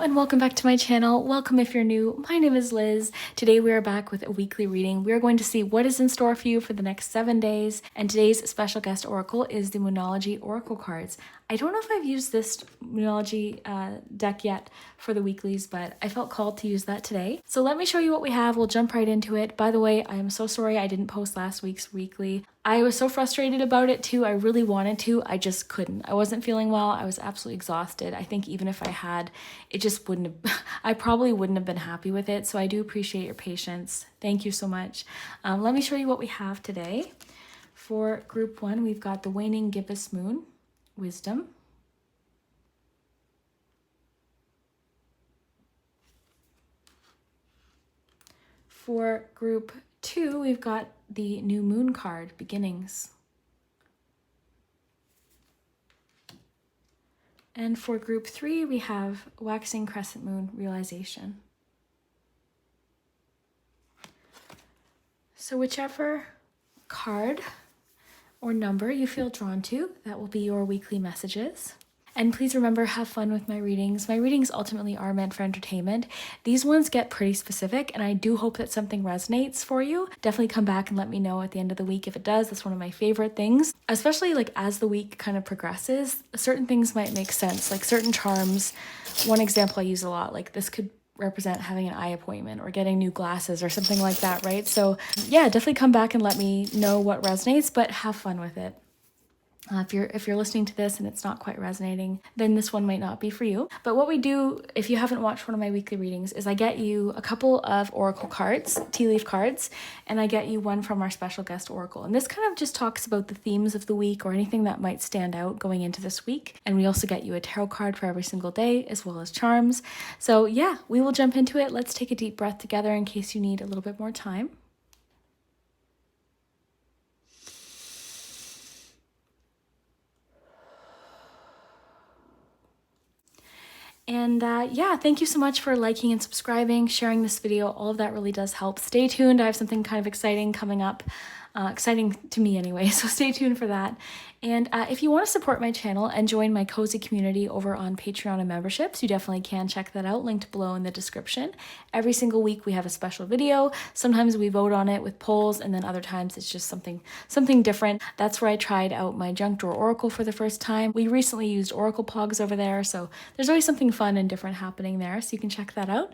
and welcome back to my channel. Welcome if you're new. My name is Liz. Today we are back with a weekly reading. We are going to see what is in store for you for the next 7 days, and today's special guest oracle is the Moonology oracle cards. I don't know if I've used this Moonology deck yet for the weeklies, but I felt called to use that today. So let me show you what we have. We'll jump right into it. By the way, I am so sorry I didn't post last week's weekly. I was so frustrated about it too. I really wanted to, I just couldn't. I wasn't feeling well. I was absolutely exhausted. I think even if I had, it just wouldn't have, I probably wouldn't have been happy with it. So I do appreciate your patience. Thank you so much. Let me show you what we have today. For group one, we've got the waning gibbous moon, wisdom. For group two, we've got the new moon card, beginnings. And for group three, we have waxing crescent moon, realization. So whichever card or number you feel drawn to, that will be your weekly messages. And please remember, have fun with my readings. My readings ultimately are meant for entertainment. These ones get pretty specific, and I do hope that something resonates for you. Definitely come back and let me know at the end of the week if it does. That's one of my favorite things. Especially like as the week kind of progresses, certain things might make sense, like certain charms. One example I use a lot, like this could represent having an eye appointment or getting new glasses or something like that, right? So yeah, definitely come back and let me know what resonates, but have fun with it. If you're listening to this and it's not quite resonating, then this one might not be for you. But what we do, if you haven't watched one of my weekly readings, is I get you a couple of oracle cards, tea leaf cards, and I get you one from our special guest oracle. And this kind of just talks about the themes of the week or anything that might stand out going into this week. And we also get you a tarot card for every single day, as well as charms. So yeah, we will jump into it. Let's take a deep breath together in case you need a little bit more time. And yeah, thank you so much for liking and subscribing, sharing this video. All of that really does help. Stay tuned. I have something kind of exciting coming up. Exciting to me anyway, so stay tuned for that. And if you want to support my channel and join my cozy community over on Patreon and memberships, you definitely can check that out, linked below in the description. Every single week we have a special video. Sometimes we vote on it with polls, and then other times it's just something different. That's where I tried out my junk drawer oracle for the first time. We recently used oracle pogs over there, so there's always something fun and different happening there, so you can check that out.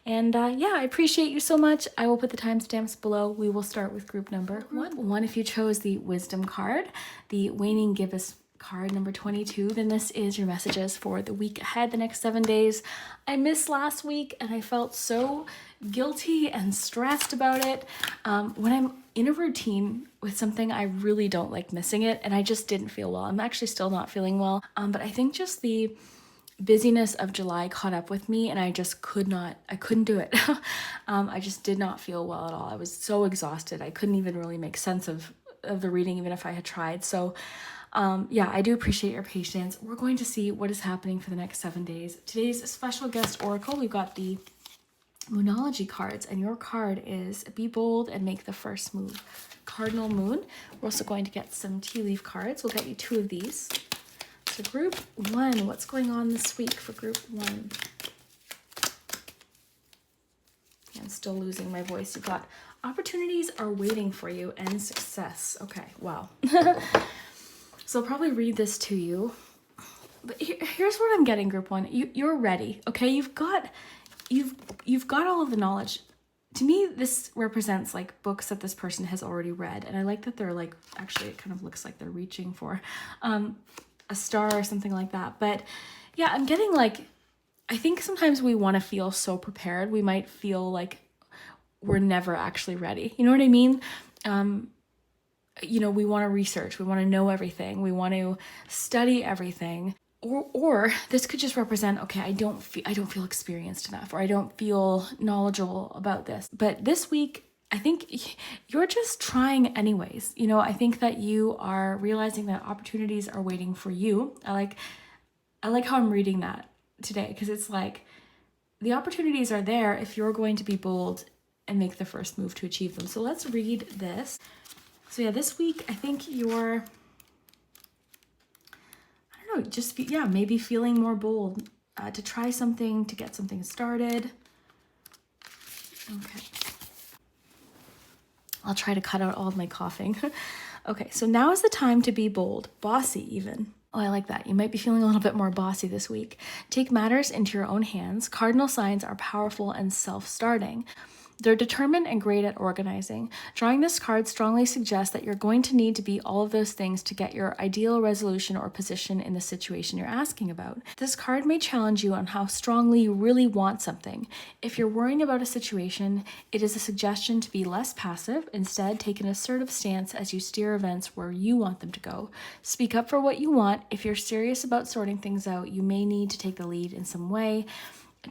And yeah, I appreciate you so much. I will put the timestamps below. We will start with group number one. If you chose the wisdom card, the waning gibbous card number 22, then this is your messages for the week ahead, the next 7 days. I missed last week and I felt so guilty and stressed about it. When I'm in a routine with something, I really don't like missing it, and I just didn't feel well. I'm actually still not feeling well, but I think just the busyness of July caught up with me, and I couldn't do it. I just did not feel well at all. I was so exhausted. I couldn't even really make sense of the reading, even if I had tried. So yeah, I do appreciate your patience. We're going to see what is happening for the next 7 days. Today's special guest oracle, we've got the Moonology cards, and your card is Be Bold and Make the First Move. Cardinal Moon. We're also going to get some tea leaf cards. We'll get you 2 of these. So group one, what's going on this week for group one? I'm still losing my voice. You've got opportunities are waiting for you and success. Okay, wow. So I'll probably read this to you. But here's what I'm getting, group one. You're ready, okay? You've got all of the knowledge. To me, this represents like books that this person has already read. And I like that they're like, actually it kind of looks like they're reaching for a star or something like that. But yeah, I'm getting like, I think sometimes we want to feel so prepared. We might feel like we're never actually ready. You know what I mean? You know, we want to research, we want to know everything, we want to study everything. Or this could just represent, okay, I don't feel experienced enough, or I don't feel knowledgeable about this. But this week, I think you're just trying anyways. You know, I think that you are realizing that opportunities are waiting for you. I like how I'm reading that today, because it's like the opportunities are there if you're going to be bold and make the first move to achieve them. So let's read this. So yeah, this week, I think you're, I don't know, just maybe feeling more bold. to try something, to get something started. Okay. I'll try to cut out all of my coughing. Okay, so now is the time to be bold, bossy even. Oh, I like that. You might be feeling a little bit more bossy this week. Take matters into your own hands. Cardinal signs are powerful and self-starting. They're determined and great at organizing. Drawing this card strongly suggests that you're going to need to be all of those things to get your ideal resolution or position in the situation you're asking about. This card may challenge you on how strongly you really want something. If you're worrying about a situation, it is a suggestion to be less passive. Instead, take an assertive stance as you steer events where you want them to go. Speak up for what you want. If you're serious about sorting things out, you may need to take the lead in some way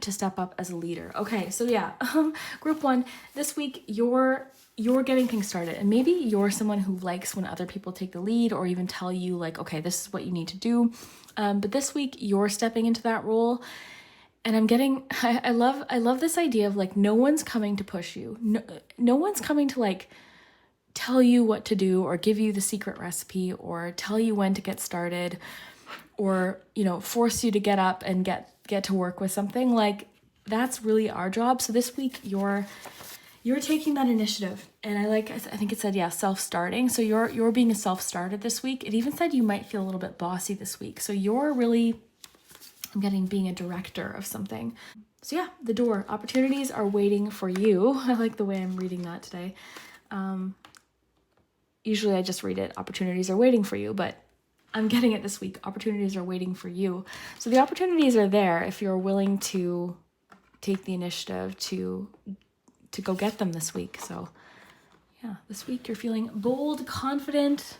to step up as a leader. Okay, so yeah, group 1, this week you're getting things started, and maybe you're someone who likes when other people take the lead or even tell you like, okay, this is what you need to do. But this week you're stepping into that role, and I love this idea of like, no one's coming to push you. No one's coming to like tell you what to do or give you the secret recipe or tell you when to get started or, you know, force you to get up and get to work with something. Like, that's really our job. So this week you're taking that initiative, and I think it said, yeah, self-starting. So you're being a self-starter this week. It even said you might feel a little bit bossy this week. So you're really, I'm getting being a director of something. So yeah, the door, opportunities are waiting for you. I like the way I'm reading that today. Usually I just read it, opportunities are waiting for you, but I'm getting it this week. Opportunities are waiting for you. So the opportunities are there if you're willing to take the initiative to go get them this week. So yeah, this week you're feeling bold, confident.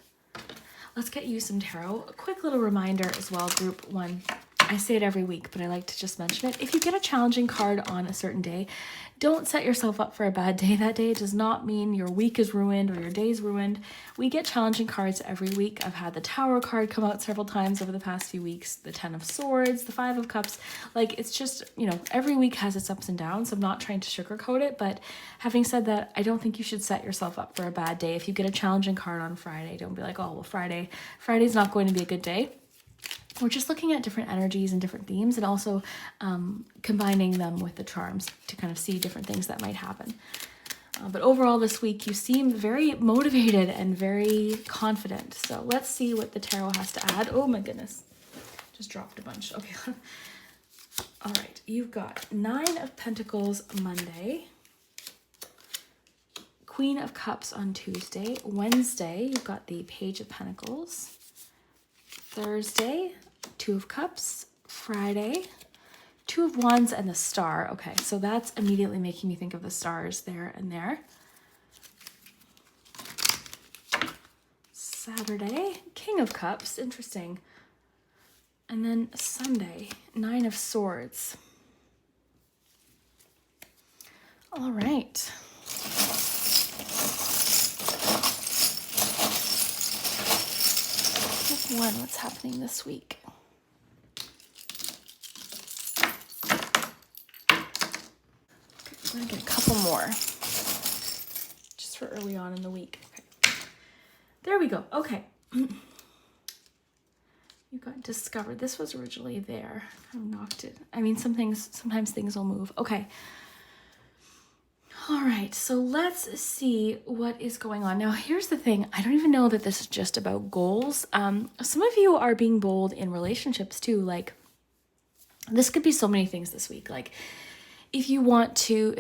Let's get you some tarot. A quick little reminder as well, group 1. I say it every week, but I like to just mention it. If you get a challenging card on a certain day, don't set yourself up for a bad day that day. It does not mean your week is ruined or your day's ruined. We get challenging cards every week. I've had the Tower card come out several times over the past few weeks, the 10 of Swords, the 5 of Cups. Like, it's just, you know, every week has its ups and downs. So I'm not trying to sugarcoat it, but having said that, I don't think you should set yourself up for a bad day. If you get a challenging card on Friday, don't be like, oh, well, Friday's not going to be a good day. We're just looking at different energies and different themes, and also combining them with the charms to kind of see different things that might happen. But overall this week, you seem very motivated and very confident. So let's see what the tarot has to add. Oh my goodness, just dropped a bunch. Okay. All right, you've got 9 of Pentacles Monday, Queen of Cups on Tuesday. Wednesday, you've got the Page of Pentacles. Thursday, 2 of Cups. Friday, 2 of Wands and the Star. Okay, so that's immediately making me think of the stars there and there. Saturday, King of Cups. Interesting. And then Sunday, 9 of Swords. All right. What's happening this week? I'm gonna get a couple more just for early on in the week. Okay. There we go. Okay. You got discovered. This was originally there. I kind of knocked it. I mean, sometimes things will move. Okay. All right, so let's see what is going on. Now, here's the thing. I don't even know that this is just about goals. Some of you are being bold in relationships too. Like, this could be so many things this week. Like, if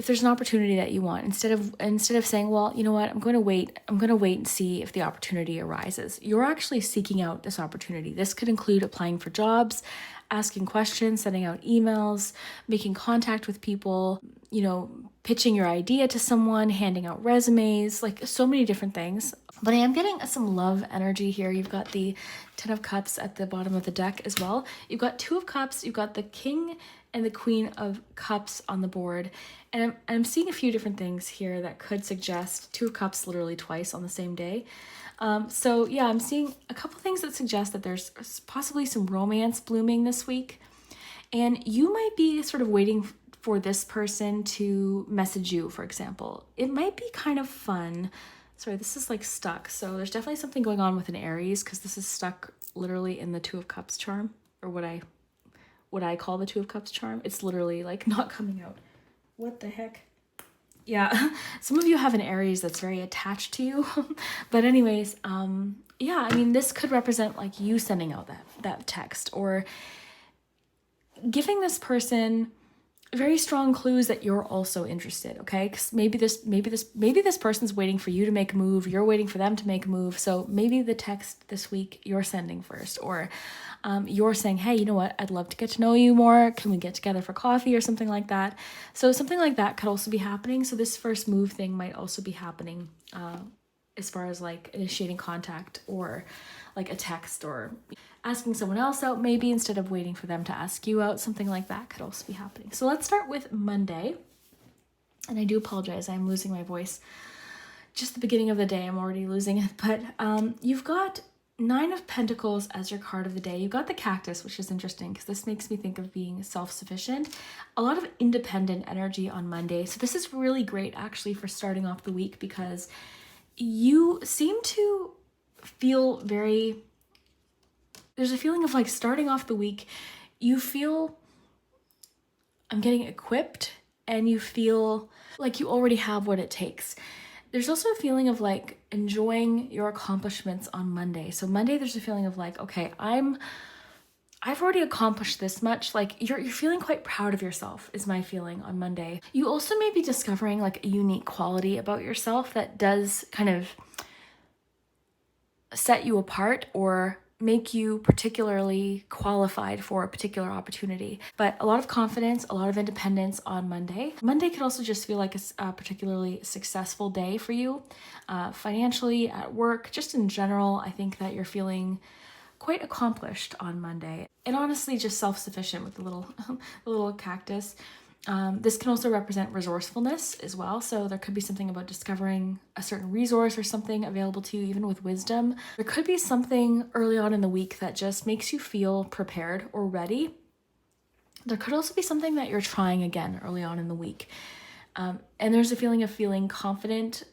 there's an opportunity that you want, instead of saying, well, you know what, I'm going to wait and see if the opportunity arises. You're actually seeking out this opportunity. This could include applying for jobs, asking questions, sending out emails, making contact with people, you know, pitching your idea to someone, handing out resumes, like so many different things. But I am getting some love energy here. You've got the 10 of Cups at the bottom of the deck as well. You've got 2 of Cups, you've got the King and the Queen of Cups on the board. And I'm seeing a few different things here that could suggest 2 of Cups literally twice on the same day. So yeah, I'm seeing a couple things that suggest that there's possibly some romance blooming this week. And you might be sort of waiting for this person to message you, for example. It might be kind of fun. Sorry, this is like stuck. So there's definitely something going on with an Aries, because this is stuck literally in the 2 of Cups charm, or what what I call the Two of Cups charm. It's literally like not coming out. What the heck? Yeah, some of you have an Aries that's very attached to you. But anyways, yeah, I mean, this could represent like you sending out that text, or giving this person very strong clues that you're also interested, okay? Because maybe this person's waiting for you to make a move, you're waiting for them to make a move. So maybe the text this week you're sending first, or you're saying, hey, you know what, I'd love to get to know you more. Can we get together for coffee or something like that? So something like that could also be happening. So this first move thing might also be happening as far as like initiating contact, or like a text, or asking someone else out maybe instead of waiting for them to ask you out. Something like that could also be happening. So let's start with Monday. And I do apologize, I'm losing my voice. Just the beginning of the day, I'm already losing it. But you've got Nine of Pentacles as your card of the day. You've got the cactus, which is interesting because this makes me think of being self-sufficient. A lot of independent energy on Monday. So this is really great actually for starting off the week, because you seem to feel very, there's a feeling of like starting off the week, you feel, I'm getting equipped, and you feel like you already have what it takes. There's also a feeling of like enjoying your accomplishments on Monday. So Monday, there's a feeling of like, okay, I've already accomplished this much. Like you're feeling quite proud of yourself is my feeling on Monday. You also may be discovering like a unique quality about yourself that does kind of set you apart or make you particularly qualified for a particular opportunity. But a lot of confidence, a lot of independence on Monday. Monday could also just feel like a particularly successful day for you, financially, at work, just in general. I think that you're feeling quite accomplished on Monday, and honestly just self-sufficient with the little cactus. This can also represent resourcefulness as well. So there could be something about discovering a certain resource or something available to you, even with wisdom. There could be something early on in the week that just makes you feel prepared or ready. There could also be something that you're trying again early on in the week. And there's a feeling of feeling confident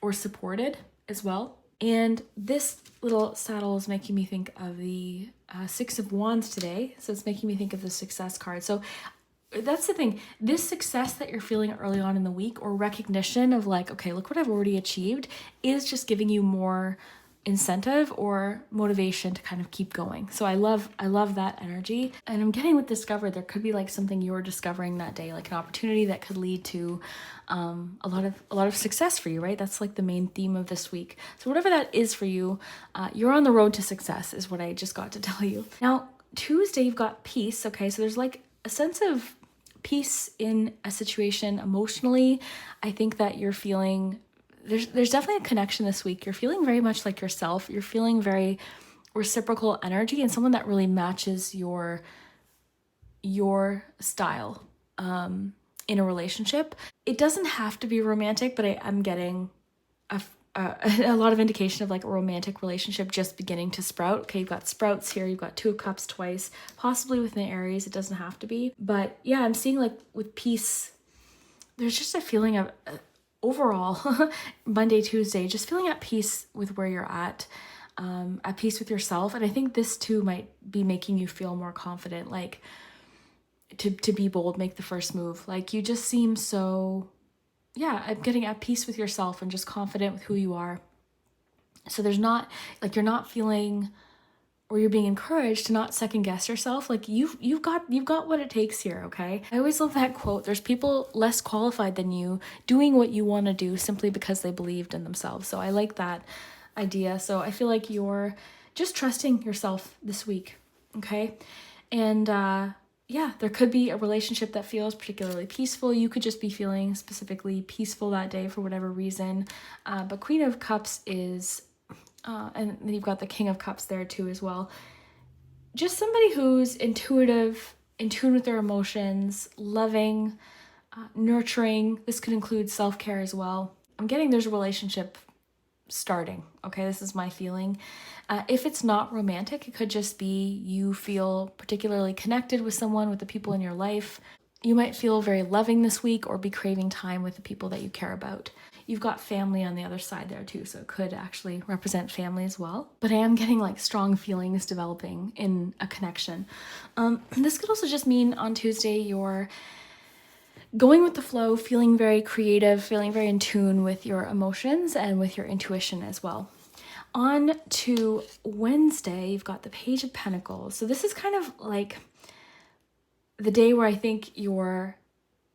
or supported as well. And this little saddle is making me think of the Six of Wands today. So it's making me think of the success card. So that's the thing. This success that you're feeling early on in the week, or recognition of like, okay, look what I've already achieved, is just giving you more incentive or motivation to kind of keep going. So I love that energy. And I'm getting with discover, there could be like something you're discovering that day, like an opportunity that could lead to a lot of success for you, right? That's like the main theme of this week. So whatever that is for you, you're on the road to success is what I just got to tell you. Now, Tuesday, you've got peace. Okay, so there's like a sense of peace in a situation emotionally. I think that you're feeling, there's definitely a connection this week. You're feeling very much like yourself. You're feeling very reciprocal energy, and someone that really matches your style in a relationship. It doesn't have to be romantic, but I'm getting a lot of indication of like a romantic relationship just beginning to sprout. Okay, you've got sprouts here. You've got Two of Cups twice, possibly with an Aries. It doesn't have to be. But yeah, I'm seeing like with peace, there's just a feeling of overall Monday, Tuesday, just feeling at peace with where you're at peace with yourself. And I think this too might be making you feel more confident, like to be bold, make the first move. Like you just seem so, yeah, I'm getting at peace with yourself and just confident with who you are. So there's not, like, you're not feeling, or you're being encouraged to not second guess yourself. Like you've got what it takes here, okay? I always love that quote. There's people less qualified than you doing what you want to do simply because they believed in themselves. So I like that idea. So I feel like you're just trusting yourself this week, okay? And yeah, there could be a relationship that feels particularly peaceful. You could just be feeling specifically peaceful that day for whatever reason. But Queen of Cups is, and then you've got the King of Cups there too as well. Just somebody who's intuitive, in tune with their emotions, loving, nurturing. This could include self-care as well. I'm getting there's a relationship starting, okay? This is my feeling. If it's not romantic, it could just be you feel particularly connected with someone, with the people in your life. You might feel very loving this week or be craving time with the people that you care about. You've got family on the other side there too, so it could actually represent family as well. But I am getting like strong feelings developing in a connection. This could also just mean on Tuesday you're going with the flow, feeling very creative, feeling very in tune with your emotions and with your intuition as well. On to Wednesday, you've got the Page of Pentacles. So this is kind of like the day where I think you're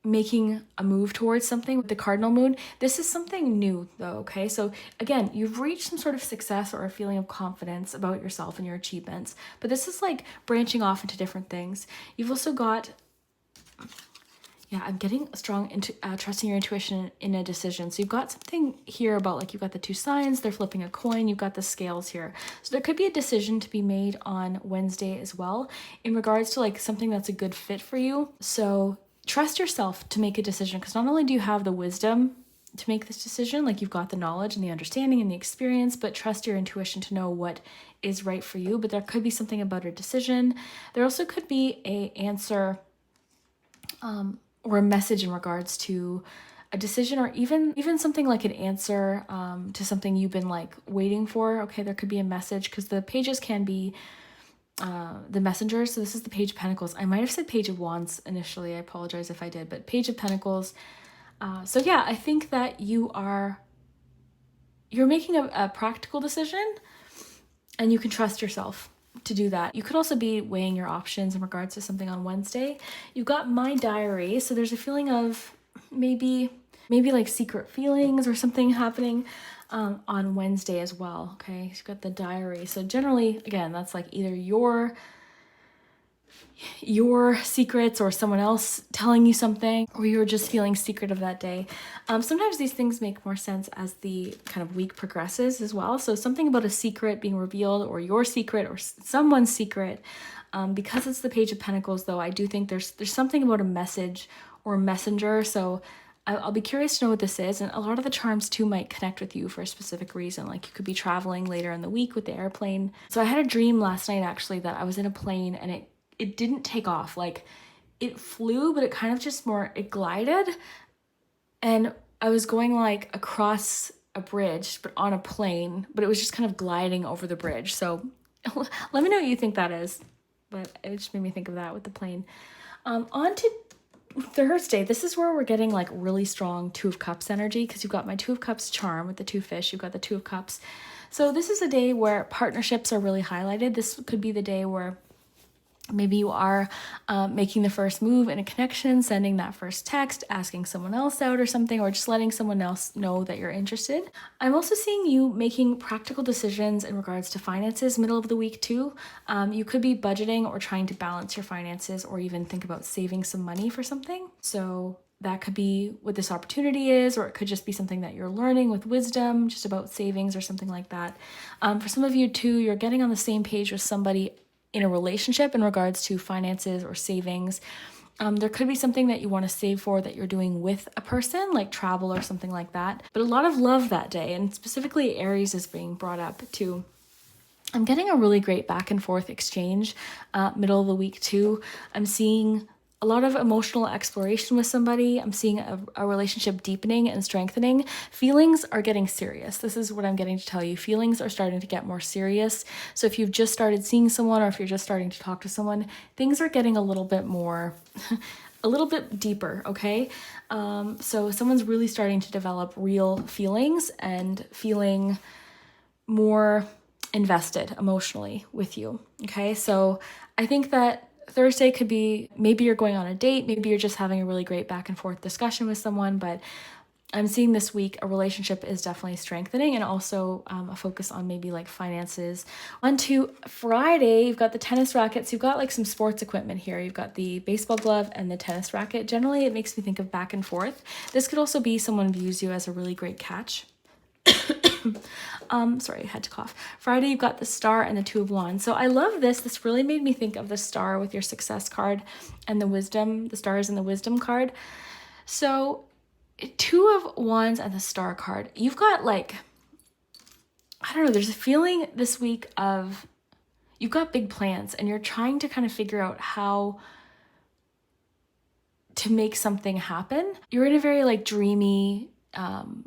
making a move towards something with the cardinal moon. This is something new though, okay? So again, you've reached some sort of success or a feeling of confidence about yourself and your achievements, but this is like branching off into different things. You've also got, yeah, I'm getting strong into trusting your intuition in a decision. So you've got something here about like you've got the two signs, they're flipping a coin, you've got the scales here. So there could be a decision to be made on Wednesday as well in regards to like something that's a good fit for you. So trust yourself to make a decision, because not only do you have the wisdom to make this decision, like you've got the knowledge and the understanding and the experience, but trust your intuition to know what is right for you. But there could be something about a decision. There also could be a answer or a message in regards to a decision, or even something like an answer to something you've been like waiting for. Okay, there could be a message, because the pages can be the messenger. So this is the Page of Pentacles. I might have said Page of Wands initially. I apologize if I did, but Page of Pentacles. So yeah, I think that you're making a practical decision, and you can trust yourself to do that. You could also be weighing your options in regards to something on Wednesday. You've got My Diary. So there's a feeling of maybe like secret feelings or something happening on Wednesday as well. Okay, you've got the diary. So generally, again, that's like either your secrets or someone else telling you something, or you're just feeling secretive that day. Sometimes these things make more sense as the kind of week progresses as well. So something about a secret being revealed, or your secret, or someone's secret. Because it's the Page of Pentacles, though, I do think there's something about a message or a messenger. So I'll be curious to know what this is. And a lot of the charms too might connect with you for a specific reason. Like you could be traveling later in the week with the airplane. So I had a dream last night actually that I was in a plane, and it didn't take off. Like it flew, but it kind of just it glided. And I was going like across a bridge, but on a plane, but it was just kind of gliding over the bridge. So let me know what you think that is. But it just made me think of that with the plane. On to Thursday. This is where we're getting like really strong Two of Cups energy, because you've got my Two of Cups charm with the two fish. You've got the Two of Cups. So this is a day where partnerships are really highlighted. This could be the day where maybe you are making the first move in a connection, sending that first text, asking someone else out or something, or just letting someone else know that you're interested. I'm also seeing you making practical decisions in regards to finances middle of the week too. You could be budgeting or trying to balance your finances, or even think about saving some money for something. So that could be what this opportunity is, or it could just be something that you're learning with wisdom, just about savings or something like that. For some of you too, you're getting on the same page with somebody in a relationship in regards to finances or savings. There could be something that you want to save for that you're doing with a person, like travel or something like that. But a lot of love that day, and specifically Aries is being brought up too. I'm getting a really great back and forth exchange middle of the week too. I'm seeing a lot of emotional exploration with somebody. I'm seeing a relationship deepening and strengthening. Feelings are getting serious. This is what I'm getting to tell you. Feelings are starting to get more serious. So if you've just started seeing someone, or if you're just starting to talk to someone, things are getting a little bit more, a little bit deeper, okay? So someone's really starting to develop real feelings and feeling more invested emotionally with you, okay? So I think that Thursday could be, maybe you're going on a date, maybe you're just having a really great back and forth discussion with someone, but I'm seeing this week a relationship is definitely strengthening, and also a focus on maybe like finances. On to Friday, you've got the tennis rackets. You've got like some sports equipment here. You've got the baseball glove and the tennis racket. Generally, it makes me think of back and forth. This could also be someone views you as a really great catch. Sorry, I had to cough. Friday, you've got the Star and the Two of Wands. So I love this. This really made me think of the Star with your Success card and the Wisdom, the Stars and the Wisdom card. So Two of Wands and the Star card. You've got like, I don't know, there's a feeling this week of you've got big plans, and you're trying to kind of figure out how to make something happen. You're in a very like dreamy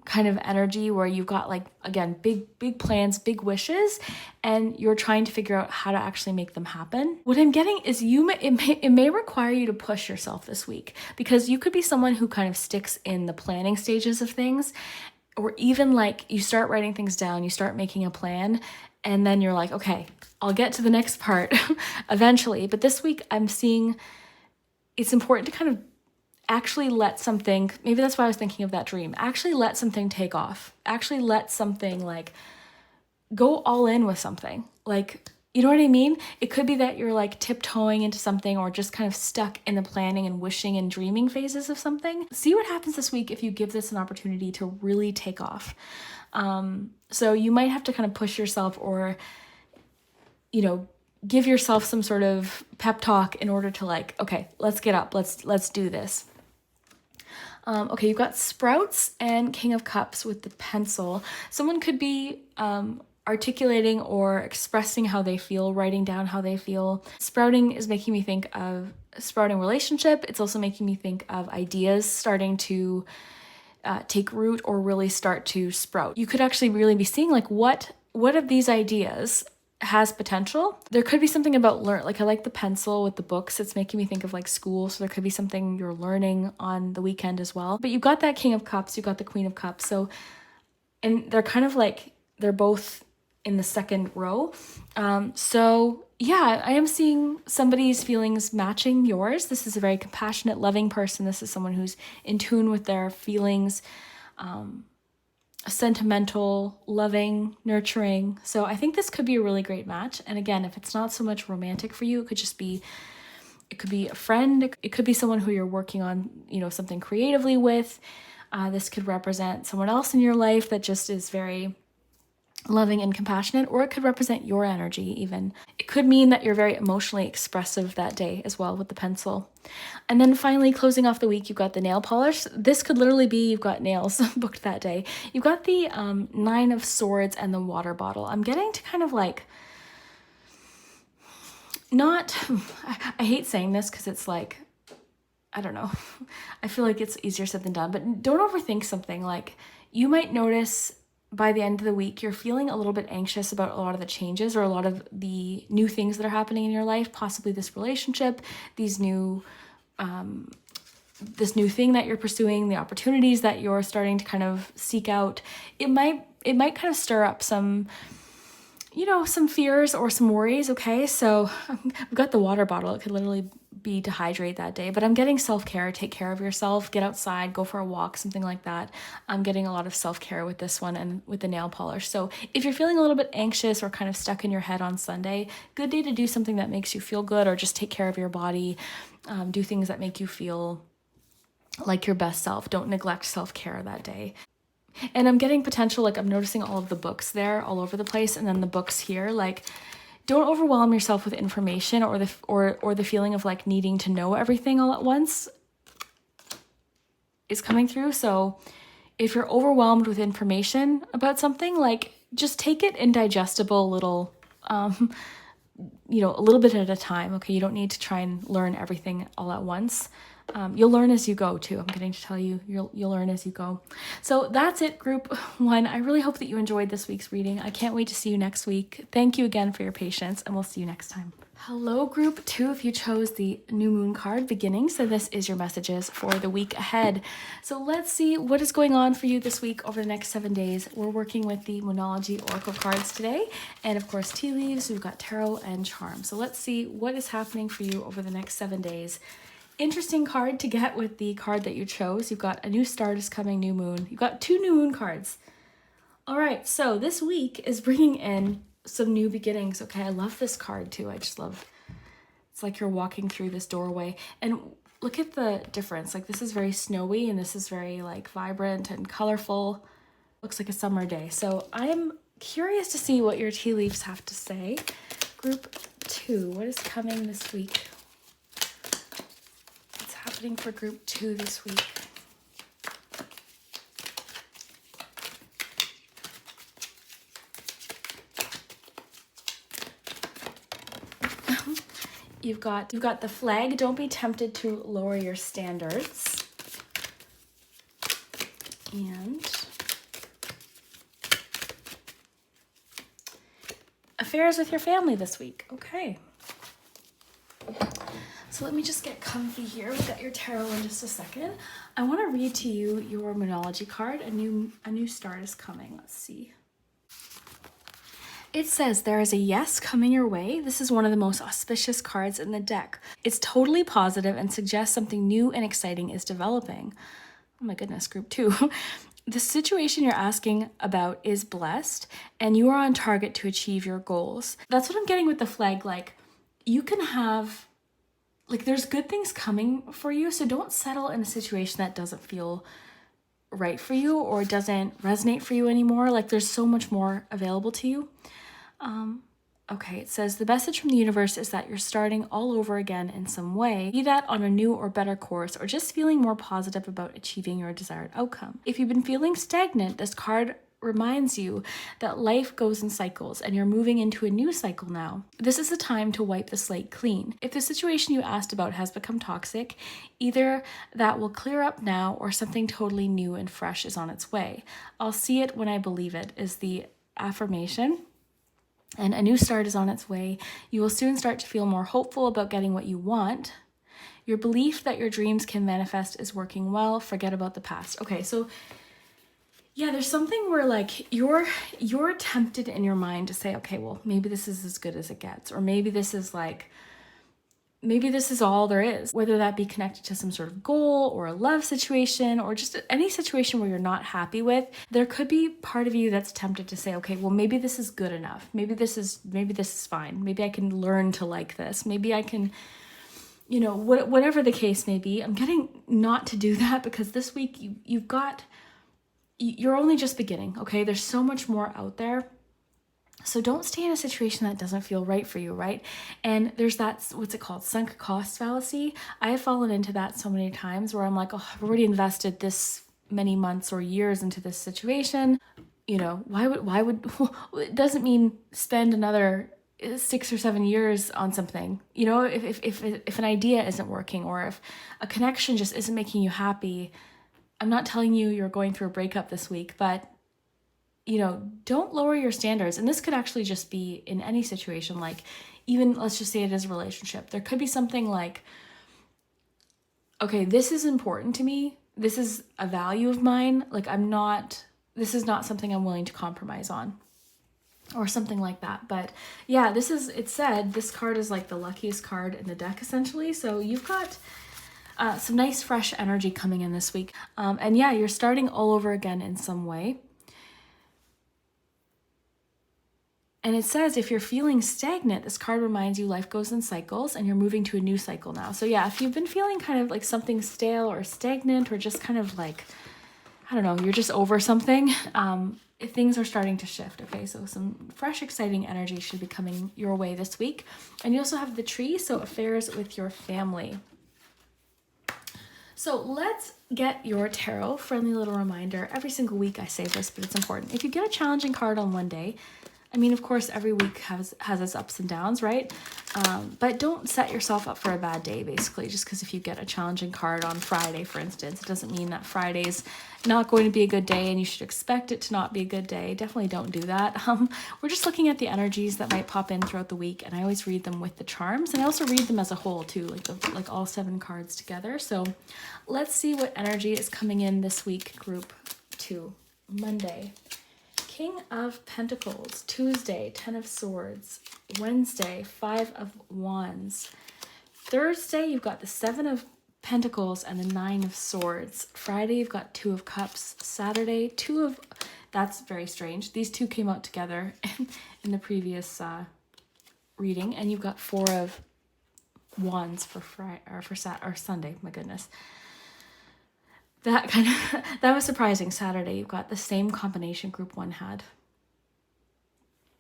kind of energy where you've got like, again, big plans, big wishes, and you're trying to figure out how to actually make them happen. What I'm getting is it may require you to push yourself this week, because you could be someone who kind of sticks in the planning stages of things, or even like you start writing things down, you start making a plan, and then you're like, okay, I'll get to the next part eventually. But this week I'm seeing it's important to kind of actually let something, maybe that's why I was thinking of that dream, actually let something take off. Actually let something like go all in with something. Like, you know what I mean? It could be that you're like tiptoeing into something, or just kind of stuck in the planning and wishing and dreaming phases of something. See what happens this week if you give this an opportunity to really take off. So you might have to kind of push yourself, or, you know, give yourself some sort of pep talk in order to like, okay, let's get up. Let's do this. Okay, you've got Sprouts and King of Cups with the pencil. Someone could be articulating or expressing how they feel, writing down how they feel. Sprouting is making me think of a sprouting relationship. It's also making me think of ideas starting to take root or really start to sprout. You could actually really be seeing like what of these ideas has potential. There could be something about like I like the pencil with the books. It's making me think of like school. So there could be something you're learning on the weekend as well. But you've got that King of Cups, you've got the Queen of Cups. So, and they're kind of like, they're both in the second row. So yeah, I am seeing somebody's feelings matching yours. This is a very compassionate, loving person. This is someone who's in tune with their feelings, sentimental, loving, nurturing. So I think this could be a really great match. And again, if it's not so much romantic for you, it could be a friend. It could be someone who you're working on, you know, something creatively with. This could represent someone else in your life that just is very loving and compassionate, or it could represent your energy even. It could mean that you're very emotionally expressive that day as well with the pencil. And then finally, closing off the week, you've got the nail polish. This could literally be you've got nails booked that day. You've got the Nine of Swords and the water bottle. I'm getting to kind of like, not, I hate saying this because it's like, I don't know. I feel like it's easier said than done, but don't overthink something. Like, you might notice by the end of the week, you're feeling a little bit anxious about a lot of the changes or a lot of the new things that are happening in your life, possibly this relationship, this new thing that you're pursuing, the opportunities that you're starting to kind of seek out. It might kind of stir up some, you know, some fears or some worries. Okay, so I've got the water bottle. It could literally be to hydrate that day, but I'm getting self-care. Take care of yourself, get outside, go for a walk, something like that. I'm getting a lot of self-care with this one and with the nail polish. So if you're feeling a little bit anxious or kind of stuck in your head on Sunday, good day to do something that makes you feel good, or just take care of your body. Do things that make you feel like your best self. Don't neglect self-care that day. And I'm getting potential, like I'm noticing all of the books there all over the place, and then the books here, like, don't overwhelm yourself with information or the feeling of like needing to know everything all at once is coming through. So if you're overwhelmed with information about something, like, just take it in digestible little, you know, a little bit at a time. Okay, you don't need to try and learn everything all at once. You'll learn as you go too. I'm getting to tell you, you'll learn as you go. So that's it, group 1. I really hope that you enjoyed this week's reading. I can't wait to see you next week. Thank you again for your patience, and we'll see you next time. Hello, group 2, if you chose the new moon card, beginning. So this is your messages for the week ahead. So let's see what is going on for you this week over the next 7 days. We're working with the Moonology Oracle cards today, and of course tea leaves. We've got tarot and charm. So let's see what is happening for you over the next 7 days. Interesting card to get with the card that you chose. You've got a new start is coming, new moon. You've got 2 new moon cards. All right, so this week is bringing in some new beginnings. Okay, I love this card too. I just love, it's like you're walking through this doorway, and look at the difference. Like, this is very snowy and this is very like vibrant and colorful. Looks like a summer day. So I'm curious to see what your tea leaves have to say. Group 2, what is coming this week? Happening for group 2 this week. you've got the flag. Don't be tempted to lower your standards. And affairs with your family this week. Okay. So let me just get comfy here. We've got your tarot in just a second. I want to read to you your Moonology card. A new start is coming. Let's see. It says there is a yes coming your way. This is one of the most auspicious cards in the deck. It's totally positive and suggests something new and exciting is developing. Oh my goodness, group 2. The situation you're asking about is blessed and you are on target to achieve your goals. That's what I'm getting with the flag. Like, you can have, like, there's good things coming for you. So don't settle in a situation that doesn't feel right for you or doesn't resonate for you anymore. Like, there's so much more available to you. Okay, it says the message from the universe is that you're starting all over again in some way, be that on a new or better course, or just feeling more positive about achieving your desired outcome. If you've been feeling stagnant, this card reminds you that life goes in cycles and you're moving into a new cycle now. This is the time to wipe the slate clean. If the situation you asked about has become toxic, either that will clear up now or something totally new and fresh is on its way. I'll see it when I believe it is the affirmation. And a new start is on its way. You will soon start to feel more hopeful about getting what you want. Your belief that your dreams can manifest is working well. Forget about the past. Okay, so yeah, there's something where like you're tempted in your mind to say, okay, well, maybe this is as good as it gets, or maybe this is all there is, whether that be connected to some sort of goal or a love situation or just any situation where you're not happy with. There could be part of you that's tempted to say, okay, well, maybe this is good enough. Maybe this is fine. Maybe I can learn to like this. Maybe I can, whatever the case may be. I'm getting not to do that because this week you're only just beginning, okay? There's so much more out there. So don't stay in a situation that doesn't feel right for you, right? And there's that, what's it called? Sunk cost fallacy. I have fallen into that so many times where I'm like, oh, I've already invested this many months or years into this situation. Why would, it doesn't mean spend another 6 or 7 years on something. If an idea isn't working or if a connection just isn't making you happy, I'm not telling you you're going through a breakup this week, but don't lower your standards. And this could actually just be in any situation, like even let's just say it is a relationship. There could be something like, okay, this is important to me. This is a value of mine. Like this is not something I'm willing to compromise on or something like that. But yeah, it said this card is like the luckiest card in the deck essentially. So you've got some nice fresh energy coming in this week. And yeah, you're starting all over again in some way. And it says if you're feeling stagnant, this card reminds you life goes in cycles and you're moving to a new cycle now. So yeah, if you've been feeling kind of like something stale or stagnant or just kind of like, I don't know, you're just over something, things are starting to shift. Okay, so some fresh, exciting energy should be coming your way this week. And you also have the tree, so affairs with your family. So let's get your tarot. Friendly little reminder. Every single week I say this, but it's important. If you get a challenging card on one day, I mean, of course, every week has its ups and downs, right? But don't set yourself up for a bad day, basically, just because if you get a challenging card on Friday, for instance, it doesn't mean that Friday's not going to be a good day and you should expect it to not be a good day. Definitely don't do that. We're just looking at the energies that might pop in throughout the week, and I always read them with the charms, and I also read them as a whole, too, like all 7 cards together. So let's see what energy is coming in this week, group 2, Monday. King of Pentacles, Tuesday, 10 of Swords, Wednesday, 5 of Wands. Thursday, you've got the 7 of Pentacles and the 9 of Swords. Friday, you've got 2 of Cups. Saturday, 2 of... That's very strange. These two came out together in the previous reading. And you've got 4 of Wands for Sunday. My goodness. That was surprising. Saturday, you've got the same combination group 1 had.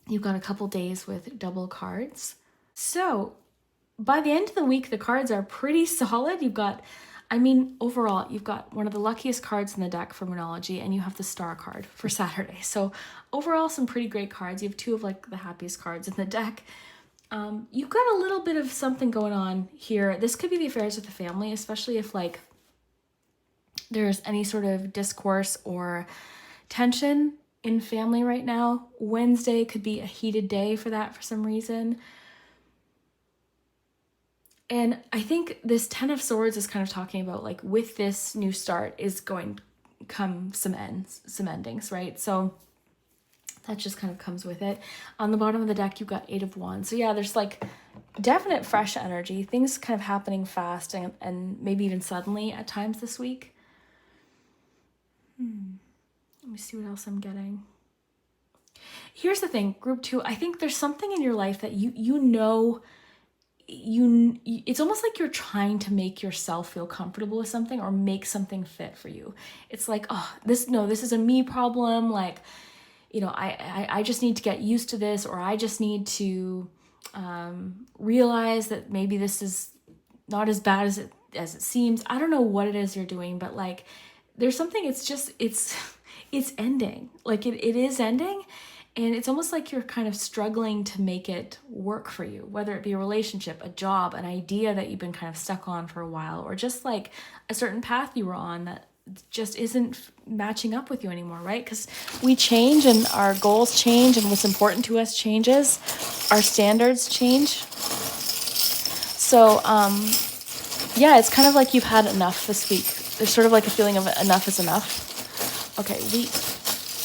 You've got a couple days with double cards. So by the end of the week, the cards are pretty solid. You've got, overall, you've got one of the luckiest cards in the deck for Moonology, and you have the star card for Saturday. So overall, some pretty great cards. You have 2 of like the happiest cards in the deck. You've got a little bit of something going on here. This could be the affairs with the family, especially if like there's any sort of discourse or tension in family right now. Wednesday could be a heated day for that for some reason. And I think this Ten of Swords is kind of talking about like with this new start is going to come some endings, right? So that just kind of comes with it. On the bottom of the deck, you've got Eight of Wands. So yeah, there's like definite fresh energy, things kind of happening fast and maybe even suddenly at times this week. Let me see what else I'm getting. Here's the thing, group 2, I think there's something in your life that it's almost like you're trying to make yourself feel comfortable with something or make something fit for you. It's like, oh, this is a me problem. Like, you know, I just need to get used to this, or I just need to realize that maybe this is not as bad as it seems. I don't know what it is you're doing, but like there's something, it's ending. Like it is ending. And it's almost like you're kind of struggling to make it work for you, whether it be a relationship, a job, an idea that you've been kind of stuck on for a while, or just like a certain path you were on that just isn't matching up with you anymore, right? Because we change and our goals change and what's important to us changes. Our standards change. So, yeah, it's kind of like you've had enough this week. There's sort of like a feeling of enough is enough. Okay,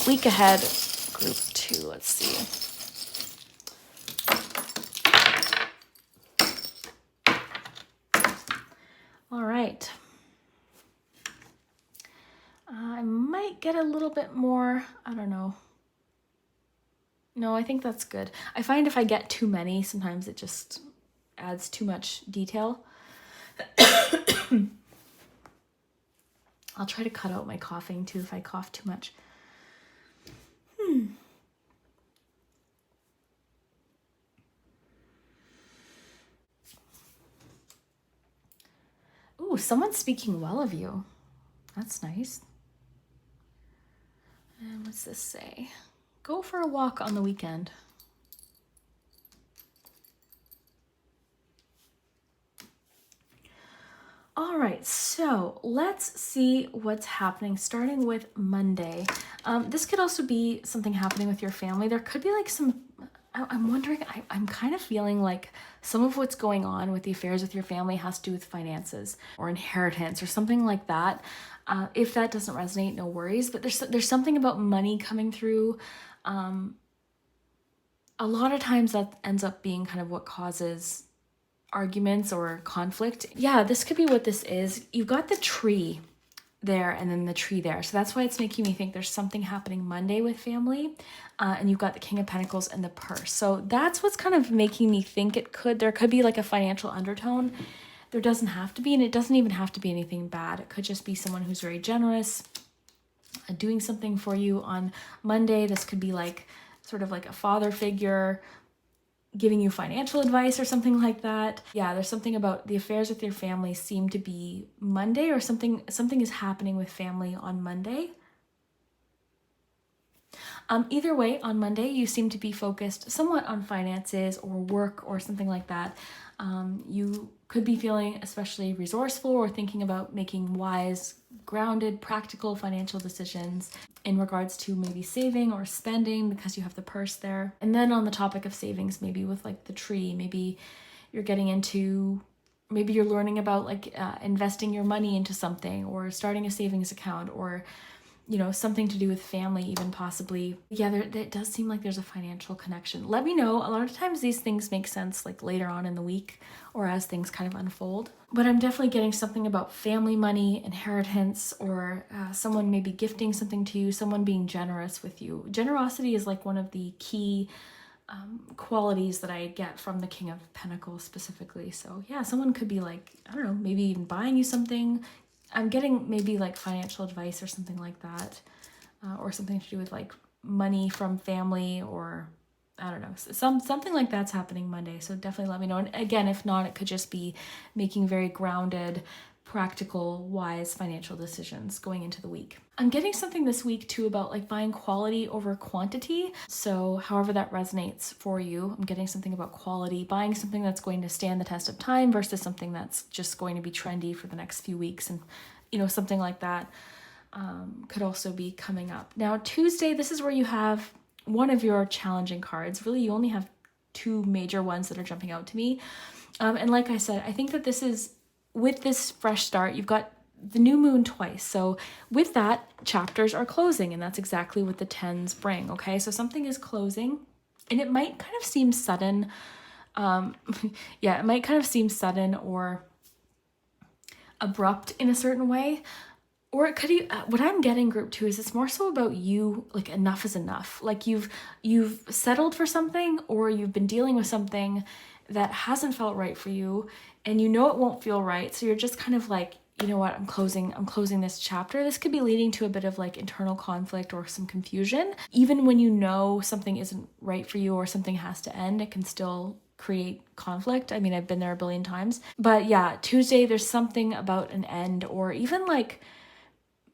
week ahead, group 2, let's see. All right. I might get a little bit more, I don't know. No, I think that's good. I find if I get too many, sometimes it just adds too much detail. I'll try to cut out my coughing too if I cough too much. Ooh, someone's speaking well of you. That's nice. And what's this say? Go for a walk on the weekend. All right, so let's see what's happening starting with Monday. This could also be something happening with your family. There could be like I'm wondering, I'm kind of feeling like some of what's going on with the affairs with your family has to do with finances or inheritance or something like that. If that doesn't resonate, no worries. But there's something about money coming through. A lot of times that ends up being kind of what causes arguments or conflict. Yeah, this could be what this is. You've got the tree there and then the tree there. So that's why it's making me think there's something happening Monday with family. And you've got the King of Pentacles and the purse. So that's what's kind of making me think there could be like a financial undertone. There doesn't have to be, and it doesn't even have to be anything bad. It could just be someone who's very generous, doing something for you on Monday. This could be like sort of like a father figure giving you financial advice or something like that. Yeah, there's something about the affairs with your family seem to be Monday, or something is happening with family on Monday. Either way, on Monday, you seem to be focused somewhat on finances or work or something like that. You could be feeling especially resourceful or thinking about making wise, grounded, practical financial decisions in regards to maybe saving or spending because you have the purse there. And then on the topic of savings, maybe with like the tree, maybe you're getting into, maybe you're learning about like investing your money into something or starting a savings account, or you know, something to do with family even possibly. Yeah, it does seem like there's a financial connection. Let me know. A lot of times these things make sense like later on in the week or as things kind of unfold. But I'm definitely getting something about family money, inheritance, or someone maybe gifting something to you, someone being generous with you. Generosity is like one of the key qualities that I get from the King of Pentacles specifically. So yeah, someone could be like, I don't know, maybe even buying you something. I'm getting maybe like financial advice or something like that, or something to do with like money from family, or I don't know, something like that's happening Monday. So definitely let me know. And again, if not, it could just be making very grounded, practical, wise financial decisions going into the week. I'm getting something this week too about like buying quality over quantity. So however that resonates for you, I'm getting something about quality, buying something that's going to stand the test of time versus something that's just going to be trendy for the next few weeks. And, you know, something like that could also be coming up. Now, Tuesday, this is where you have one of your challenging cards. Really, you only have two major ones that are jumping out to me. And like I said, I think that this is, with this fresh start, you've got the new moon twice. So with that, chapters are closing, and that's exactly what the tens bring, okay? So something is closing, and it might kind of seem sudden. Yeah, it might kind of seem sudden or abrupt in a certain way. Or it could, what I'm getting group 2 is it's more so about you, like enough is enough. Like you've settled for something, or you've been dealing with something that hasn't felt right for you, and you know it won't feel right. So you're just kind of like, you know what, I'm closing this chapter. This could be leading to a bit of like internal conflict or some confusion. Even when you know something isn't right for you or something has to end, it can still create conflict. I mean, I've been there a billion times. But yeah, Tuesday, there's something about an end, or even like,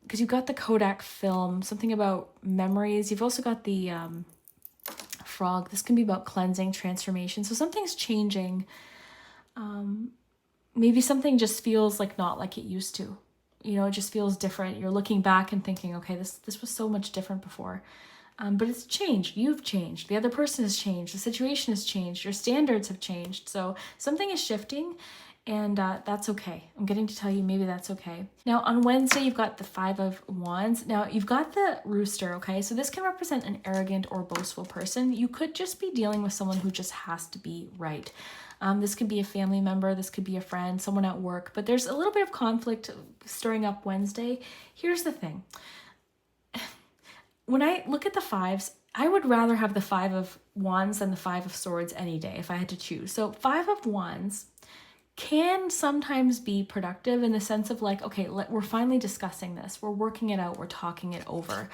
because you've got the Kodak film, something about memories. You've also got the frog. This can be about cleansing, transformation. So something's changing. Maybe something just feels like not like it used to. You know, it just feels different. You're looking back and thinking, okay, this was so much different before. But it's changed. You've changed. The other person has changed. The situation has changed. Your standards have changed. So something is shifting, and that's okay. I'm getting to tell you maybe that's okay. Now on Wednesday, you've got the 5 of Wands. Now you've got the rooster, okay? So this can represent an arrogant or boastful person. You could just be dealing with someone who just has to be right. This could be a family member, this could be a friend, someone at work, but there's a little bit of conflict stirring up Wednesday. Here's the thing. When I look at the 5s, I would rather have the 5 of Wands than the 5 of Swords any day if I had to choose. So 5 of Wands can sometimes be productive in the sense of like, okay, we're finally discussing this. We're working it out. We're talking it over.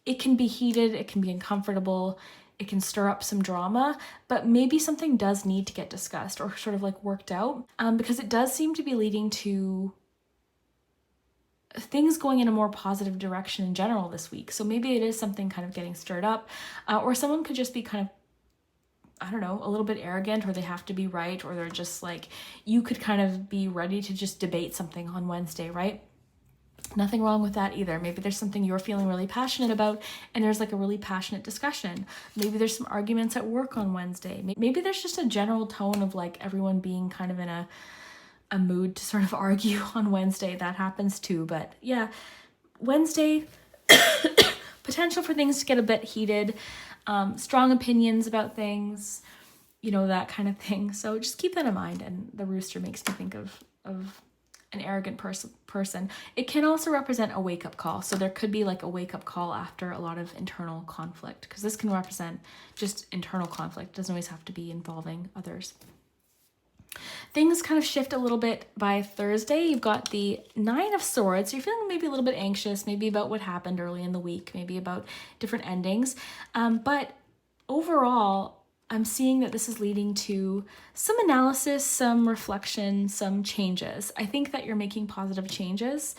It can be heated. It can be uncomfortable. It can stir up some drama, but maybe something does need to get discussed or sort of like worked out, because it does seem to be leading to things going in a more positive direction in general this week. So maybe it is something kind of getting stirred up, or someone could just be kind of, I don't know, a little bit arrogant, or they have to be right, or they're just like, you could kind of be ready to just debate something on Wednesday, right? Nothing wrong with that either. Maybe there's something you're feeling really passionate about, and there's like a really passionate discussion. Maybe there's some arguments at work on Wednesday. Maybe there's just a general tone of like everyone being kind of in a mood to sort of argue on Wednesday. That happens too. But yeah, Wednesday, potential for things to get a bit heated, strong opinions about things, you know, that kind of thing. So just keep that in mind. And the rooster makes me think of an arrogant person. It can also represent a wake-up call. So there could be like a wake-up call after a lot of internal conflict, because this can represent just internal conflict. It doesn't always have to be involving others. Things kind of shift a little bit by Thursday. You've got the 9 of Swords. So you're feeling maybe a little bit anxious, maybe about what happened early in the week, maybe about different endings. But overall, I'm seeing that this is leading to some analysis, some reflection, some changes. I think that you're making positive changes.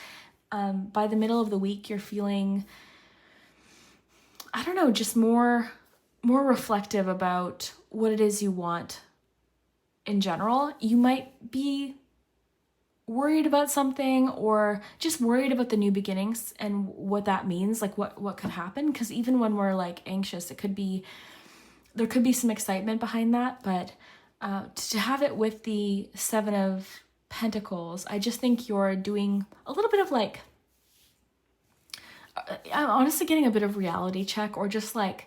By the middle of the week, you're feeling, I don't know, just more reflective about what it is you want in general. You might be worried about something, or just worried about the new beginnings and what that means, like what could happen. Because even when we're like anxious, there could be some excitement behind that, but to have it with the 7 of Pentacles, I just think you're doing a little bit of like, I'm honestly getting a bit of reality check, or just like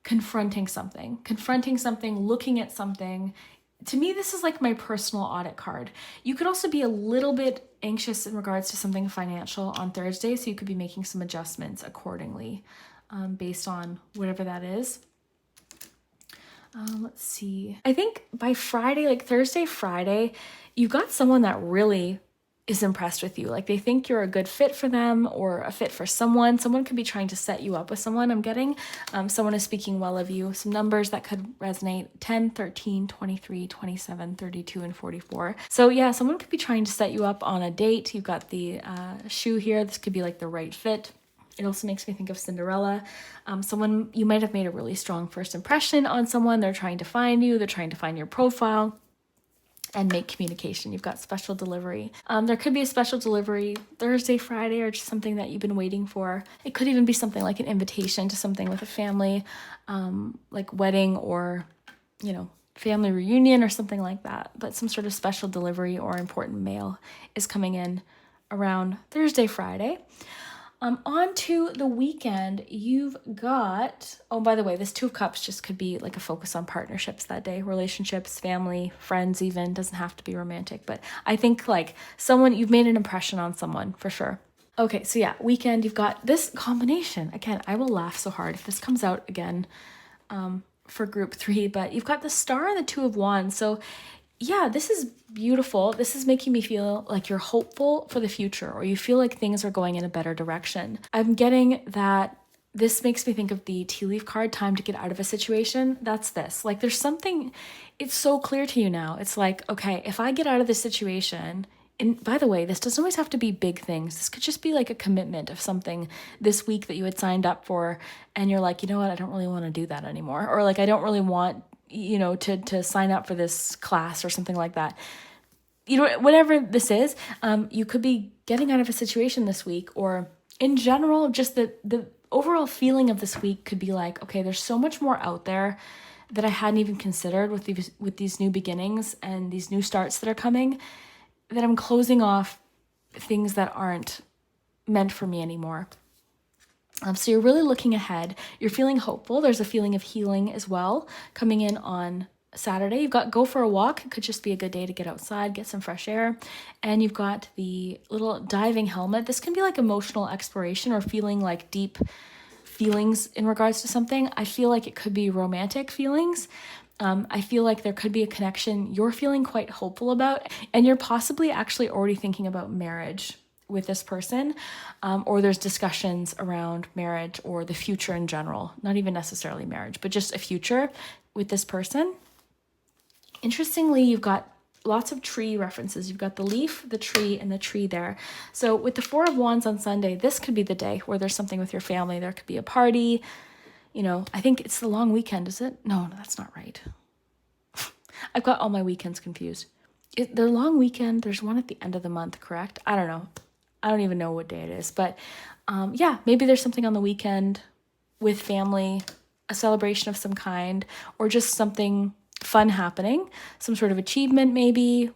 confronting something, looking at something. To me, this is like my personal audit card. You could also be a little bit anxious in regards to something financial on Thursday, so you could be making some adjustments accordingly based on whatever that is. Let's see. I think by Friday, like Thursday, Friday, you've got someone that really is impressed with you. Like they think you're a good fit for them or a fit for someone. Someone could be trying to set you up with someone. I'm getting someone is speaking well of you. Some numbers that could resonate: 10, 13, 23, 27, 32, and 44. So yeah, someone could be trying to set you up on a date. You've got the shoe here. This could be like the right fit. It also makes me think of Cinderella. Someone, you might have made a really strong first impression on someone. They're trying to find you. They're trying to find your profile and make communication. You've got special delivery. There could be a special delivery Thursday, Friday, or just something that you've been waiting for. It could even be something like an invitation to something with a family, like wedding or, family reunion or something like that. But some sort of special delivery or important mail is coming in around Thursday, Friday. On to the weekend, you've got, oh, by the way, this Two of Cups just could be like a focus on partnerships that day, relationships, family, friends even, doesn't have to be romantic, but I think like someone, you've made an impression on someone for sure. Okay, so yeah, weekend, you've got this combination. Again, I will laugh so hard if this comes out again for group 3, but you've got the Star and the Two of Wands. So yeah, this is beautiful. This is making me feel like you're hopeful for the future, or you feel like things are going in a better direction. I'm getting that this makes me think of the tea leaf card, time to get out of a situation. That's this. Like there's something, it's so clear to you now. It's like, okay, if I get out of this situation, and by the way, this doesn't always have to be big things. This could just be like a commitment of something this week that you had signed up for, and you're like, you know what, I don't really want to do that anymore. Or like, I don't really want to sign up for this class or something like that. Whatever this is, you could be getting out of a situation this week, or in general, just the overall feeling of this week could be like, okay, there's so much more out there that I hadn't even considered with these new beginnings and these new starts that are coming, that I'm closing off things that aren't meant for me anymore. So you're really looking ahead. You're feeling hopeful. There's a feeling of healing as well coming in on Saturday. You've got go for a walk. It could just be a good day to get outside, get some fresh air. And you've got the little diving helmet. This can be like emotional exploration or feeling like deep feelings in regards to something. I feel like it could be romantic feelings. I feel like there could be a connection you're feeling quite hopeful about, and you're possibly actually already thinking about marriage with this person, or there's discussions around marriage or the future in general, not even necessarily marriage, but just a future with this person. Interestingly, you've got lots of tree references. You've got the leaf, the tree, and the tree there. So with the Four of Wands on Sunday, this could be the day where there's something with your family. There could be a party. I think it's the long weekend, is it? No, that's not right. I've got all my weekends confused. The long weekend, there's one at the end of the month, correct? I don't know. I don't even know what day it is. But yeah, maybe there's something on the weekend with family, a celebration of some kind, or just something fun happening, some sort of achievement maybe.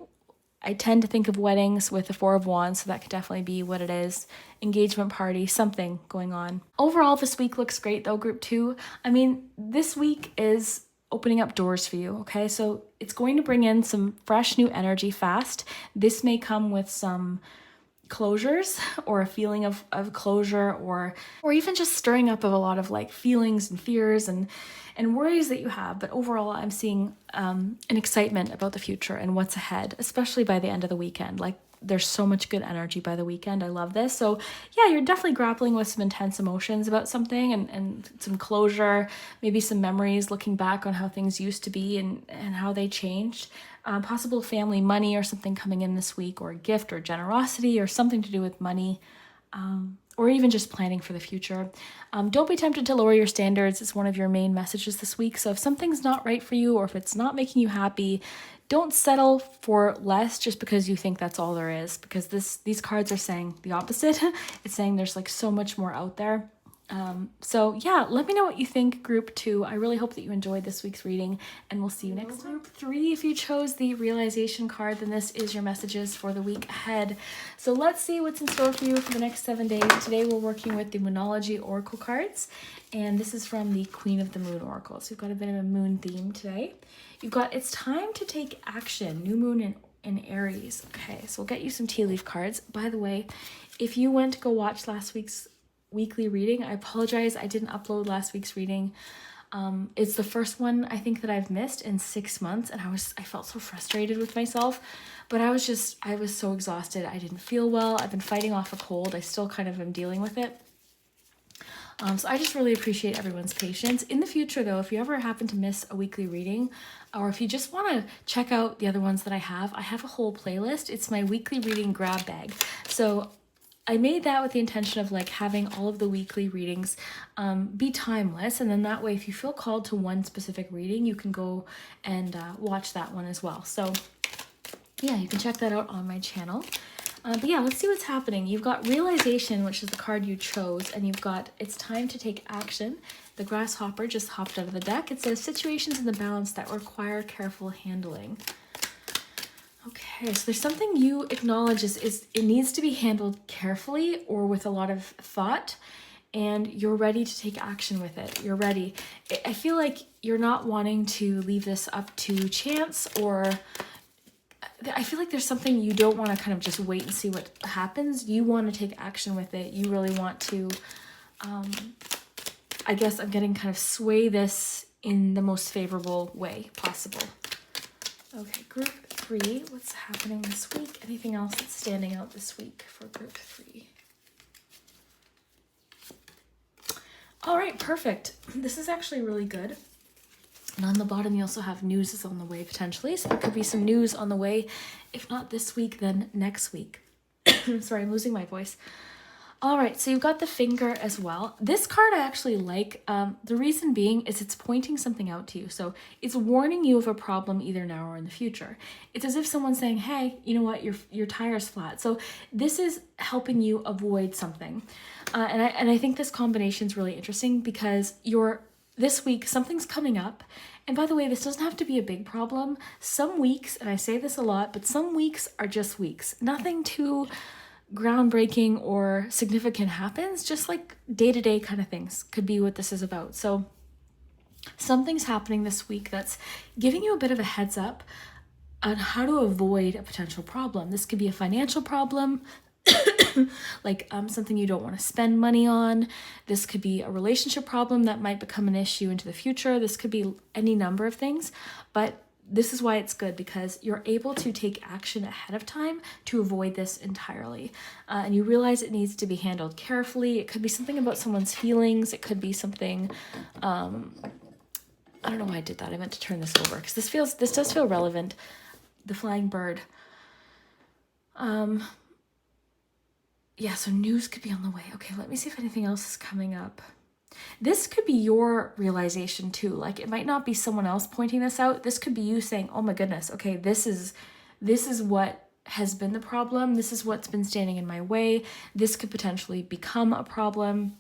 I tend to think of weddings with the Four of Wands, so that could definitely be what it is. Engagement party, something going on. Overall, this week looks great though, group 2. I mean, this week is opening up doors for you, okay? So it's going to bring in some fresh new energy fast. This may come with some closures or a feeling of closure, or even just stirring up of a lot of like feelings and fears and worries that you have. But overall, I'm seeing an excitement about the future and what's ahead, especially by the end of the weekend. Like there's so much good energy by the weekend. I love this. So yeah, you're definitely grappling with some intense emotions about something and some closure, maybe some memories, looking back on how things used to be and how they changed. Possible family money or something coming in this week, or a gift or generosity or something to do with money, or even just planning for the future. Don't be tempted to lower your standards. It's one of your main messages this week. So if something's not right for you, or if it's not making you happy, don't settle for less just because you think that's all there is, because these cards are saying the opposite. It's saying there's like so much more out there. So yeah, let me know what you think, group 2. I really hope that you enjoyed this week's reading, and we'll see you next time. Group 3, if you chose the realization card, then this is your messages for the week ahead. So let's see what's in store for you for the next 7 days. Today we're working with the Moonology Oracle cards, and this is from the Queen of the Moon Oracle. So we've got a bit of a moon theme today. You've got, it's time to take action, new moon in Aries. Okay, so we'll get you some tea leaf cards. By the way, if you went to go watch last week's weekly reading, I apologize, I didn't upload last week's reading. It's the first one I think that I've missed in 6 months, and I felt so frustrated with myself, but I was so exhausted. I didn't feel well. I've been fighting off a cold. I still kind of am dealing with it. So I just really appreciate everyone's patience. In the future, though, if you ever happen to miss a weekly reading, or if you just want to check out the other ones that I have a whole playlist. It's my weekly reading grab bag. So I made that with the intention of like having all of the weekly readings be timeless. And then that way, if you feel called to one specific reading, you can go and watch that one as well. So yeah, you can check that out on my channel. But yeah, let's see what's happening. You've got Realization, which is the card you chose, and you've got It's Time to Take Action. The grasshopper just hopped out of the deck. It says situations in the balance that require careful handling. Okay, so there's something you acknowledge is it needs to be handled carefully or with a lot of thought, and you're ready to take action with it. You're ready. I feel like you're not wanting to leave this up to chance, or I feel like there's something you don't want to kind of just wait and see what happens. You want to take action with it. You really want to, I guess I'm getting kind of sway this in the most favorable way possible. Okay, group 3, what's happening this week? Anything else that's standing out this week for group 3? All right, perfect. This is actually really good. And on the bottom, you also have news is on the way potentially. So there could be some news on the way. If not this week, then next week. Sorry, I'm losing my voice. All right, so you've got the finger as well. This card I actually like. The reason being is it's pointing something out to you. So it's warning you of a problem either now or in the future. It's as if someone's saying, hey, you know what, your tire's flat. So this is helping you avoid something. And I think this combination is really interesting because this week, something's coming up. And by the way, this doesn't have to be a big problem. Some weeks, and I say this a lot, but some weeks are just weeks. Nothing too groundbreaking or significant happens, just like day-to-day kind of things could be what this is about. So something's happening this week that's giving you a bit of a heads up on how to avoid a potential problem. This could be a financial problem, like something you don't want to spend money on. This could be a relationship problem that might become an issue into the future. This could be any number of things, but this is why it's good, because you're able to take action ahead of time to avoid this entirely. And you realize it needs to be handled carefully. It could be something about someone's feelings. It could be something, I don't know why I did that. I meant to turn this over because this does feel relevant. The flying bird. Yeah, so news could be on the way. Okay, let me see if anything else is coming up. This could be your realization too. Like it might not be someone else pointing this out. This could be you saying, oh my goodness, okay, this is what has been the problem. This is what's been standing in my way. This could potentially become a problem.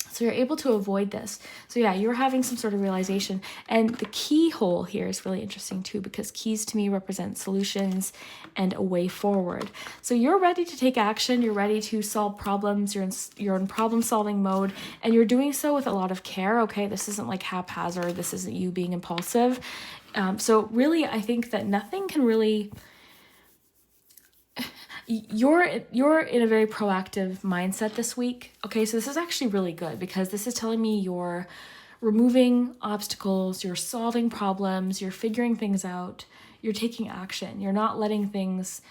So you're able to avoid this. So yeah, you're having some sort of realization. And the keyhole here is really interesting too, because keys to me represent solutions and a way forward. So you're ready to take action. You're ready to solve problems. You're in problem solving mode, and you're doing so with a lot of care. Okay, this isn't like haphazard. This isn't you being impulsive. So really, I think that nothing can really... You're in a very proactive mindset this week. Okay, so this is actually really good because this is telling me you're removing obstacles, you're solving problems, you're figuring things out, you're taking action. You're not letting things,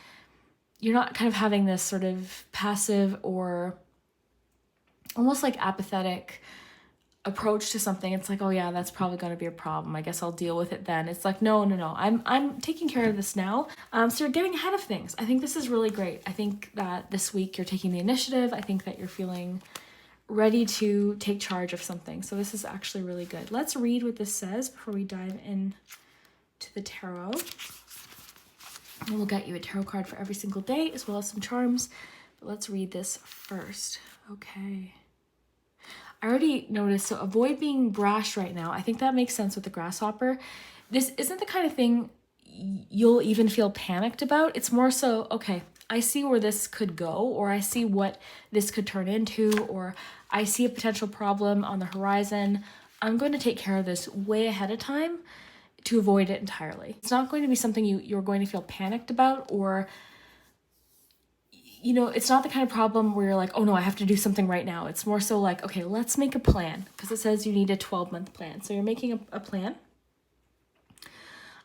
you're not kind of having this sort of passive or almost like apathetic approach to something. It's like, oh yeah, that's probably going to be a problem. I guess I'll deal with it then. It's like, no. I'm taking care of this now. So you're getting ahead of things. I think this is really great. I think that this week you're taking the initiative. I think that you're feeling ready to take charge of something. So this is actually really good. Let's read what this says before we dive in to the tarot. And we'll get you a tarot card for every single day as well as some charms. But let's read this first. Okay. I already noticed, so avoid being brash right now. I think that makes sense with the grasshopper. This isn't the kind of thing you'll even feel panicked about. It's more so, okay, I see where this could go, or I see what this could turn into, or I see a potential problem on the horizon. I'm going to take care of this way ahead of time to avoid it entirely. It's not going to be something you're going to feel panicked about, or you know, it's not the kind of problem where you're like, oh no, I have to do something right now. It's more so like, okay, let's make a plan, because it says you need a 12-month plan. So you're making a plan.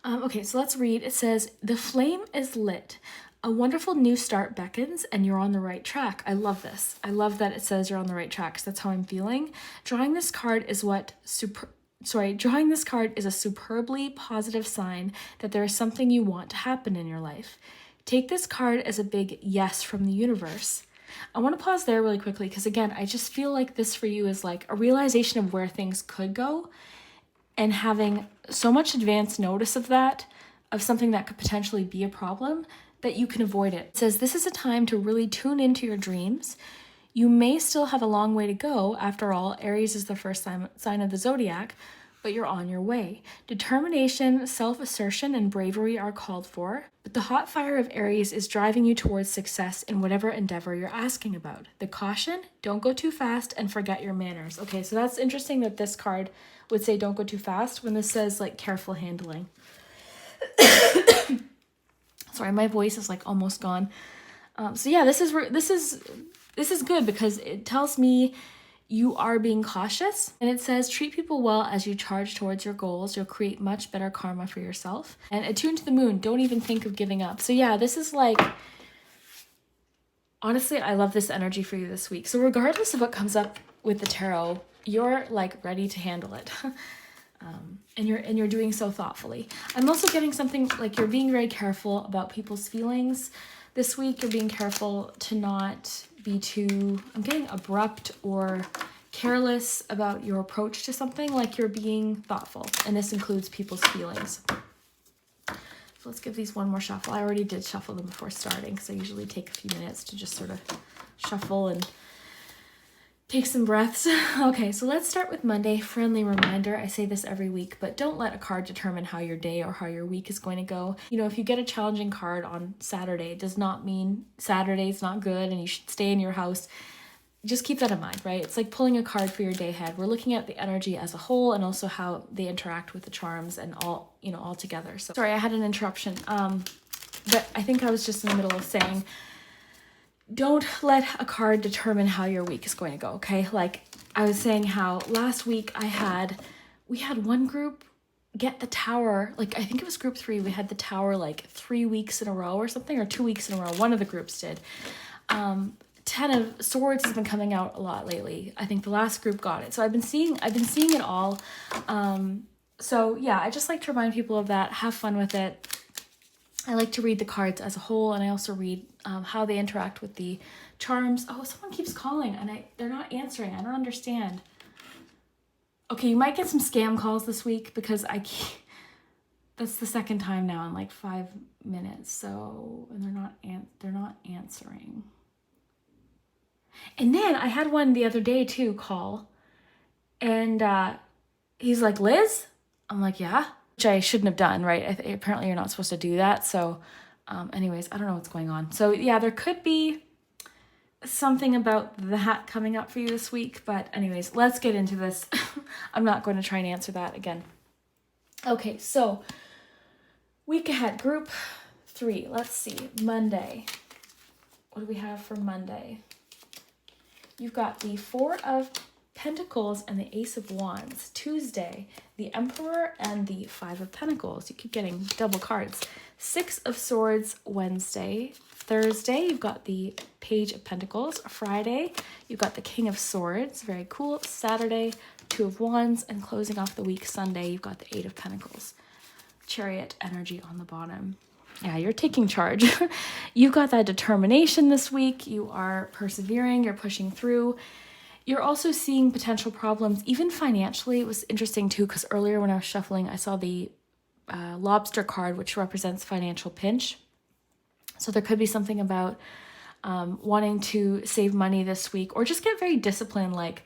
Okay, so let's read. It says, the flame is lit. A wonderful new start beckons and you're on the right track. I love this. I love that it says you're on the right track, because that's how I'm feeling. Drawing this card is a superbly positive sign that there is something you want to happen in your life. Take this card as a big yes from the universe. I want to pause there really quickly, because again, I just feel like this for you is like a realization of where things could go, and having so much advance notice of that, of something that could potentially be a problem, that you can avoid it. It says this is a time to really tune into your dreams. You may still have a long way to go. After all, Aries is the first sign of the zodiac, but you're on your way. Determination, self-assertion, and bravery are called for, but the hot fire of Aries is driving you towards success in whatever endeavor you're asking about. The caution, don't go too fast and forget your manners. Okay, so that's interesting that this card would say don't go too fast when this says like careful handling. Sorry, my voice is like almost gone. So yeah, this is good, because it tells me you are being cautious, and it says treat people well as you charge towards your goals. You'll create much better karma for yourself. And attune to the moon. Don't even think of giving up. So yeah, this is like, honestly, I love this energy for you this week. So regardless of what comes up with the tarot, you're like ready to handle it. And you're doing so thoughtfully. I'm also getting something like you're being very careful about people's feelings this week. You're being careful to not be too, I'm getting abrupt or careless about your approach to something. Like you're being thoughtful, and this includes people's feelings. So let's give these one more shuffle. I already did shuffle them before starting, because I usually take a few minutes to just sort of shuffle and take some breaths. Okay, so let's start with Monday. Friendly reminder, I say this every week, but don't let a card determine how your day or how your week is going to go. You know, if you get a challenging card on Saturday, it does not mean Saturday's not good and you should stay in your house. Just keep that in mind, right? It's like pulling a card for your day ahead. We're looking at the energy as a whole, and also how they interact with the charms and all together. So sorry, I had an interruption. But I think I was just in the middle of saying, don't let a card determine how your week is going to go, okay? Like I was saying how last week we had one group get the tower, like I think it was group 3, we had the tower like 3 weeks in a row or something, or 2 weeks in a row. One of the groups did. 10 of Swords has been coming out a lot lately. I think the last group got it. So I've been seeing it all. So yeah, I just like to remind people of that. Have fun with it. I like to read the cards as a whole, and I also read how they interact with the charms. Oh, someone keeps calling, and they're not answering. I don't understand. Okay, you might get some scam calls this week, because that's the second time now in like 5 minutes. So, and they're not answering. And then I had one the other day too call, and he's like, Liz? I'm like, yeah. Which I shouldn't have done, right? Apparently you're not supposed to do that. So anyways, I don't know what's going on. So yeah, there could be something about that coming up for you this week. But anyways, let's get into this. I'm not going to try and answer that again. Okay, so week ahead, group 3. Let's see, Monday. What do we have for Monday? You've got the 4 of Pentacles and the Ace of Wands. Tuesday, the Emperor and the 5 of Pentacles. You keep getting double cards. 6 of Swords Wednesday. Thursday, you've got the Page of Pentacles. Friday, you've got the King of Swords. Very cool. Saturday, 2 of Wands. And closing off the week, Sunday, you've got the 8 of Pentacles. Chariot energy on the bottom. Yeah, you're taking charge. You've got that determination this week. You are persevering. You're pushing through. You're also seeing potential problems, even financially. It was interesting too, because earlier when I was shuffling, I saw the lobster card, which represents financial pinch. So there could be something about wanting to save money this week, or just get very disciplined. Like,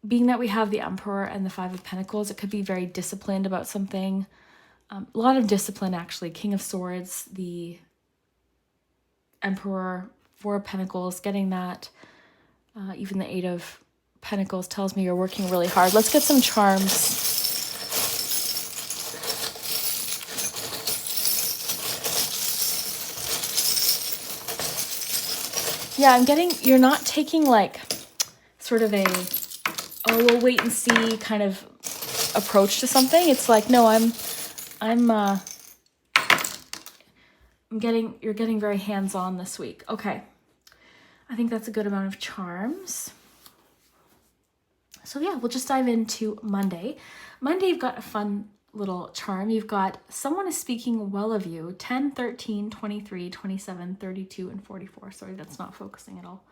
being that we have the Emperor and the 5 of Pentacles, it could be very disciplined about something. A lot of discipline, actually. King of Swords, the Emperor, 4 of Pentacles, getting that. Even the 8 of Pentacles tells me you're working really hard. Let's get some charms. Yeah, I'm getting, you're not taking like sort of a, oh, we'll wait and see kind of approach to something. It's like, no, you're getting very hands-on this week. Okay. I think that's a good amount of charms. So yeah, we'll just dive into Monday. Monday, you've got a fun little charm. You've got someone is speaking well of you, 10, 13, 23, 27, 32, and 44. Sorry, that's not focusing at all.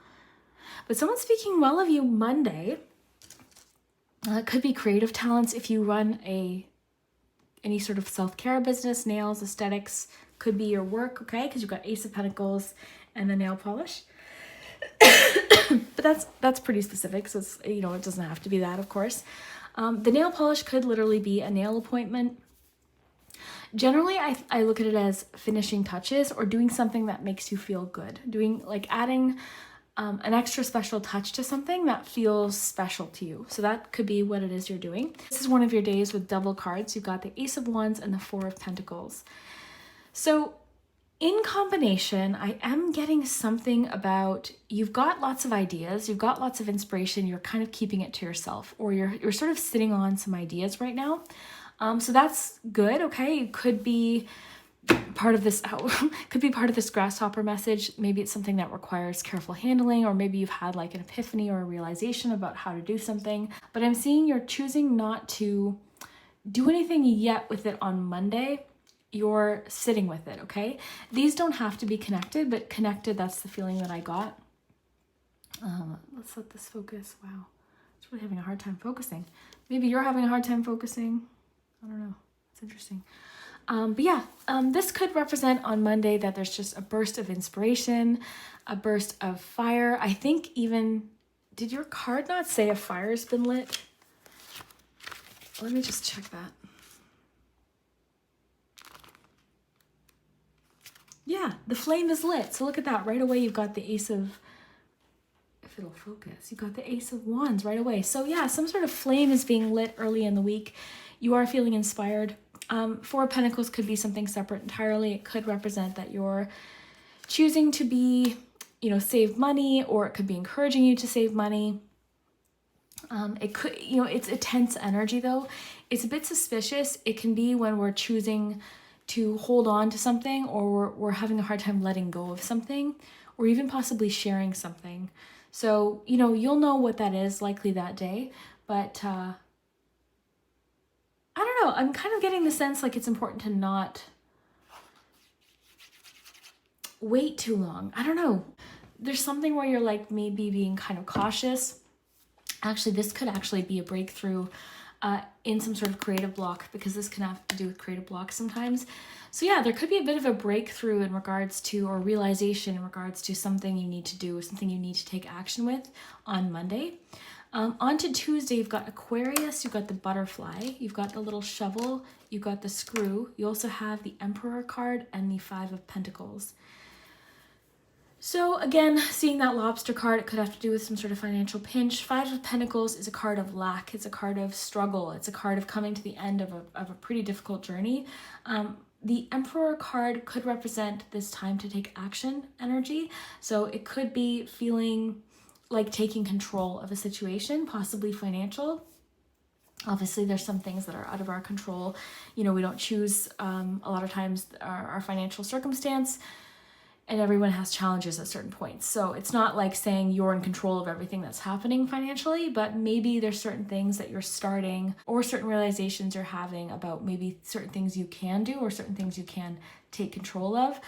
But someone's speaking well of you Monday. It could be creative talents if you run any sort of self-care business, nails, aesthetics, could be your work, okay? Because you've got Ace of Pentacles and the nail polish. But that's pretty specific, so it's, you know, it doesn't have to be that, of course. The nail polish could literally be a nail appointment. Generally, I look at it as finishing touches or doing something that makes you feel good. Doing, like, adding an extra special touch to something that feels special to you. So that could be what it is you're doing. This is one of your days with double cards. You've got the Ace of Wands and the Four of Pentacles. So in combination, I am getting something about, you've got lots of ideas, you've got lots of inspiration, you're kind of keeping it to yourself, or you're sort of sitting on some ideas right now. So that's good, okay? It could be part of this could be part of this grasshopper message. Maybe it's something that requires careful handling, or maybe you've had like an epiphany or a realization about how to do something. But I'm seeing you're choosing not to do anything yet with it on Monday. You're sitting with it, okay? These don't have to be connected, but connected, that's the feeling that I got. Let's let this focus. Wow, it's really having a hard time focusing. Maybe you're having a hard time focusing. I don't know. It's interesting. But yeah, this could represent on Monday that there's just a burst of inspiration, a burst of fire. I think even, did your card not say a fire's been lit? Let me just check that. Yeah, the flame is lit. So look at that. Right away, you've got the Ace of, if it'll focus, you've got the Ace of Wands right away. So yeah, some sort of flame is being lit early in the week. You are feeling inspired. Four of Pentacles could be something separate entirely. It could represent that you're choosing to be, you know, save money, or it could be encouraging you to save money. It could, you know, it's a tense energy though. It's a bit suspicious. It can be when we're choosing to hold on to something, or we're having a hard time letting go of something, or even possibly sharing something. So, you know, you'll know what that is likely that day, but I don't know. I'm kind of getting the sense like it's important to not wait too long. I don't know. There's something where you're like maybe being kind of cautious. Actually, this could actually be a breakthrough in some sort of creative block, because this can have to do with creative blocks sometimes. So yeah, there could be a bit of a breakthrough in regards to, or realization in regards to something you need to do, something you need to take action with on Monday. On to Tuesday, you've got Aquarius, you've got the butterfly, you've got the little shovel, you've got the screw. You also have the Emperor card and the Five of Pentacles. So again, seeing that lobster card, it could have to do with some sort of financial pinch. Five of Pentacles is a card of lack. It's a card of struggle. It's a card of coming to the end of a pretty difficult journey. The Emperor card could represent this time to take action energy. So it could be feeling like taking control of a situation, possibly financial. Obviously, there's some things that are out of our control. You know, we don't choose a lot of times our financial circumstance, and everyone has challenges at certain points. So it's not like saying you're in control of everything that's happening financially, but maybe there's certain things that you're starting, or certain realizations you're having about maybe certain things you can do or certain things you can take control of.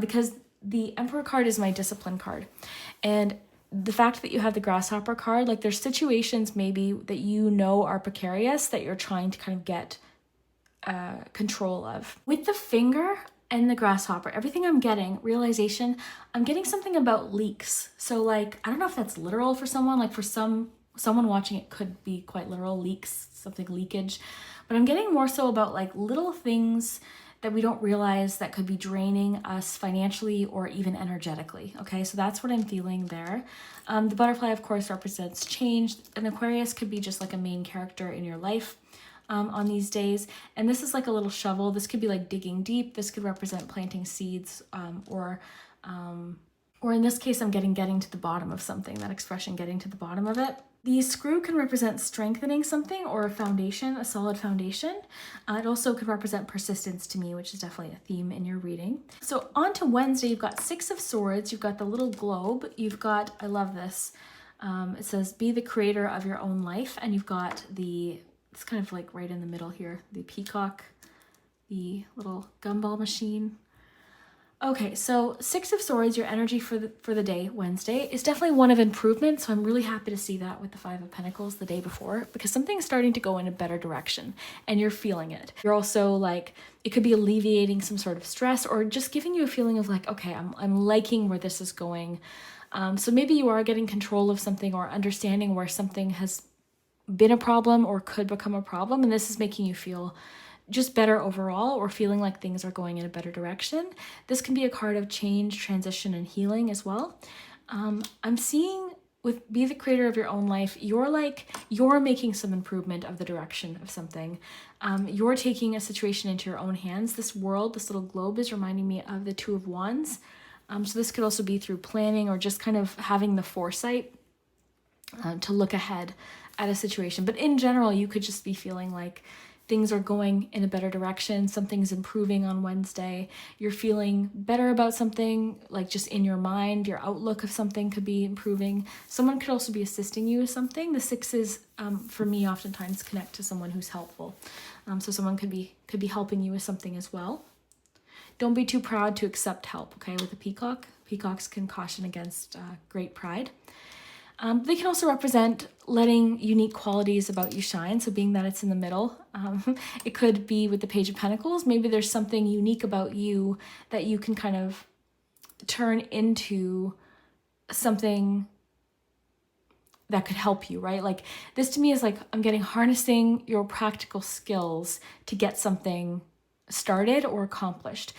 Because the Emperor card is my discipline card. And the fact that you have the grasshopper card, like there's situations maybe that you know are precarious that you're trying to kind of get control of. With the finger and the grasshopper, everything I'm getting, realization, I'm getting something about leaks. So like, I don't know if that's literal for someone, like for someone watching it could be quite literal, leaks, something leakage, but I'm getting more so about like little things that we don't realize that could be draining us financially or even energetically. Okay, so that's what I'm feeling there. The butterfly, of course, represents change. An Aquarius could be just like a main character in your life on these days. And this is like a little shovel. This could be like digging deep. This could represent planting seeds or or in this case, I'm getting to the bottom of something, that expression, getting to the bottom of it. The screw can represent strengthening something or a foundation, a solid foundation. It also could represent persistence to me, which is definitely a theme in your reading. So on to Wednesday, you've got Six of Swords, you've got the little globe, you've got, I love this, it says, be the creator of your own life, and you've got it's kind of like right in the middle here, the peacock, the little gumball machine. Okay, so Six of Swords, your energy for the day, Wednesday, is definitely one of improvement. So I'm really happy to see that with the Five of Pentacles the day before, because something's starting to go in a better direction and you're feeling it. You're also like, it could be alleviating some sort of stress or just giving you a feeling of like, okay, I'm liking where this is going. So maybe you are getting control of something or understanding where something has been a problem or could become a problem. And this is making you feel just better overall, or feeling like things are going in a better direction. This can be a card of change, transition, and healing as well. I'm seeing with be the creator of your own life, you're making some improvement of the direction of something. You're taking a situation into your own hands. This world, this little globe, is reminding me of the Two of Wands. So this could also be through planning or just kind of having the foresight to look ahead at a situation. But in general, you could just be feeling like things are going in a better direction. Something's improving on Wednesday. You're feeling better about something, like just in your mind, your outlook of something could be improving. Someone could also be assisting you with something. The sixes, for me, oftentimes connect to someone who's helpful. So someone could be helping you with something as well. Don't be too proud to accept help, okay, with the peacock. Peacocks can caution against great pride. They can also represent letting unique qualities about you shine. So being that it's in the middle, it could be with the Page of Pentacles. Maybe there's something unique about you that you can kind of turn into something that could help you, right? Like this to me is like, I'm getting harnessing your practical skills to get something started or accomplished.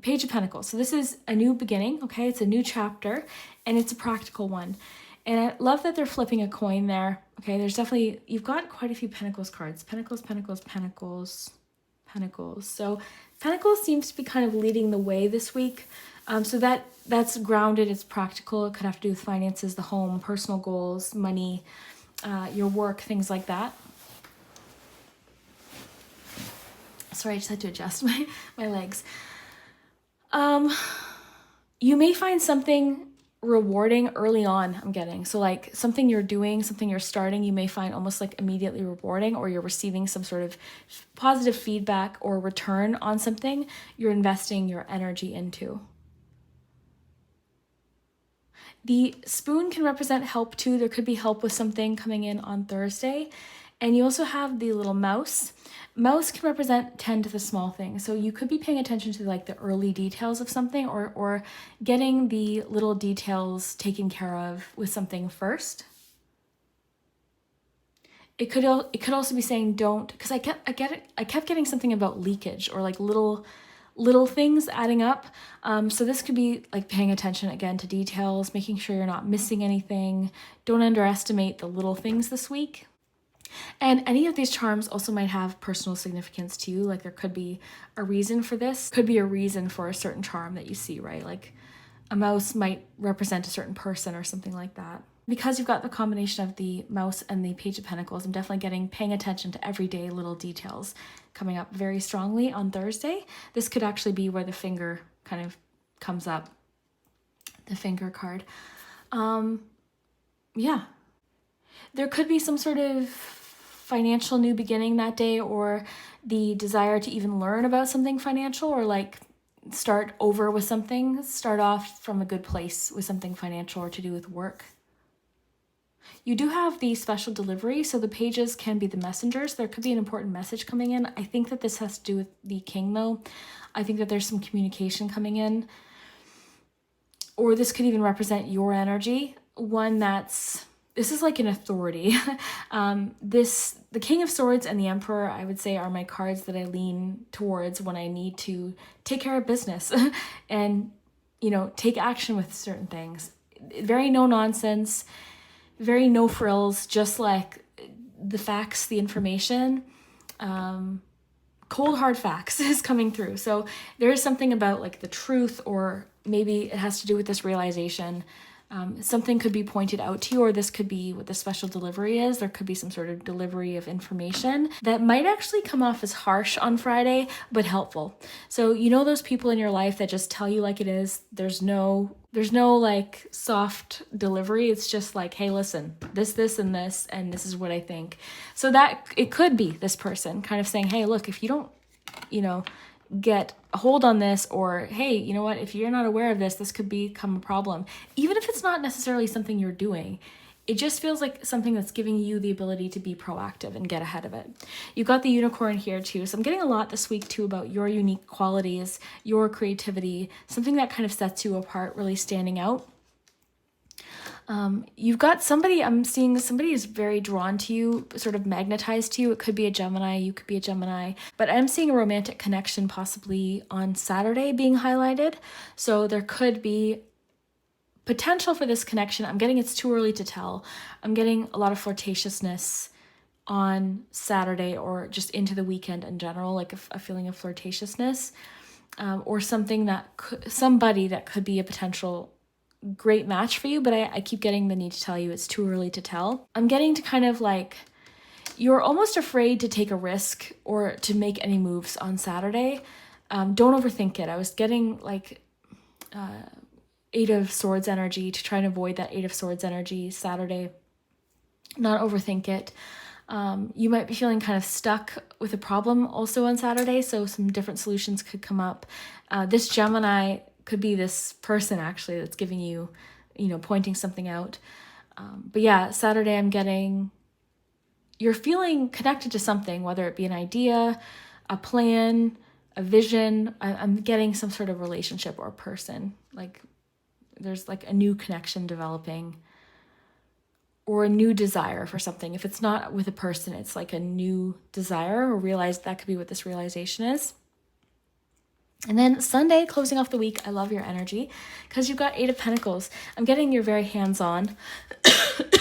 Page of Pentacles. So this is a new beginning, okay? It's a new chapter and it's a practical one. And I love that they're flipping a coin there. Okay, there's definitely, you've got quite a few Pentacles cards. Pentacles, Pentacles, Pentacles, Pentacles. So Pentacles seems to be kind of leading the way this week. So that's grounded, it's practical. It could have to do with finances, the home, personal goals, money, your work, things like that. Sorry, I just had to adjust my legs. You may find something rewarding early on, I'm getting. So like something you're doing, something you're starting, you may find almost like immediately rewarding, or you're receiving some sort of positive feedback or return on something you're investing your energy into. The spoon can represent help too. There could be help with something coming in on Thursday. And you also have the little mouse. Mouse can represent tend to the small things. So you could be paying attention to like the early details of something, or getting the little details taken care of with something first. It could also be saying don't, because I kept getting something about leakage or like little things adding up. So this could be like paying attention again to details, making sure you're not missing anything. Don't underestimate the little things this week. And any of these charms also might have personal significance to you. Like there could be a reason for this. Could be a reason for a certain charm that you see, right? Like a mouse might represent a certain person or something like that. Because you've got the combination of the mouse and the Page of Pentacles, I'm definitely paying attention to everyday little details coming up very strongly on Thursday. This could actually be where the finger kind of comes up, the finger card. Yeah. There could be some sort of financial new beginning that day, or the desire to even learn about something financial, or like start over with something, start off from a good place with something financial or to do with work. You do have the special delivery, so the pages can be the messengers. There could be an important message coming in. I think that this has to do with the king though. I think that there's some communication coming in, or this could even represent your energy, one this is like an authority. The King of Swords and the Emperor, I would say, are my cards that I lean towards when I need to take care of business and, take action with certain things. Very no nonsense, very no frills, just like the facts, the information. Cold hard facts is coming through. So there is something about like the truth or maybe it has to do with this realization. Something could be pointed out to you, or this could be what the special delivery is. There could be some sort of delivery of information that might actually come off as harsh on Friday, but helpful. So you know those people in your life that just tell you like it is. There's no like soft delivery. It's just like, hey, listen, this, and this, and this is what I think. So that it could be this person kind of saying, hey, look, if you don't, get a hold on this, or hey, you know what, if you're not aware of this, this could become a problem. Even if it's not necessarily something you're doing, it just feels like something that's giving you the ability to be proactive and get ahead of it. You've got the unicorn here too. So I'm getting a lot this week too about your unique qualities, your creativity, something that kind of sets you apart, really standing out. You've got somebody, I'm seeing somebody is very drawn to you, sort of magnetized to you. It could be a Gemini, you could be a Gemini, but I'm seeing a romantic connection possibly on Saturday being highlighted. So there could be potential for this connection. I'm getting it's too early to tell. I'm getting a lot of flirtatiousness on Saturday, or just into the weekend in general, like a feeling of flirtatiousness, or something that somebody that could be a potential great match for you, but I keep getting the need to tell you it's too early to tell. I'm getting to kind of like, you're almost afraid to take a risk or to make any moves on Saturday. Don't overthink it. I was getting like Eight of Swords energy to try and avoid that Eight of Swords energy Saturday. Not overthink it. You might be feeling kind of stuck with a problem also on Saturday, so some different solutions could come up. This Gemini could be this person actually that's giving you, pointing something out. But yeah, Saturday I'm getting, you're feeling connected to something, whether it be an idea, a plan, a vision. I'm getting some sort of relationship or person. Like there's like a new connection developing, or a new desire for something. If it's not with a person, it's like a new desire, or realize that could be what this realization is. And then Sunday, closing off the week, I love your energy because you've got Eight of Pentacles. I'm getting you're very hands-on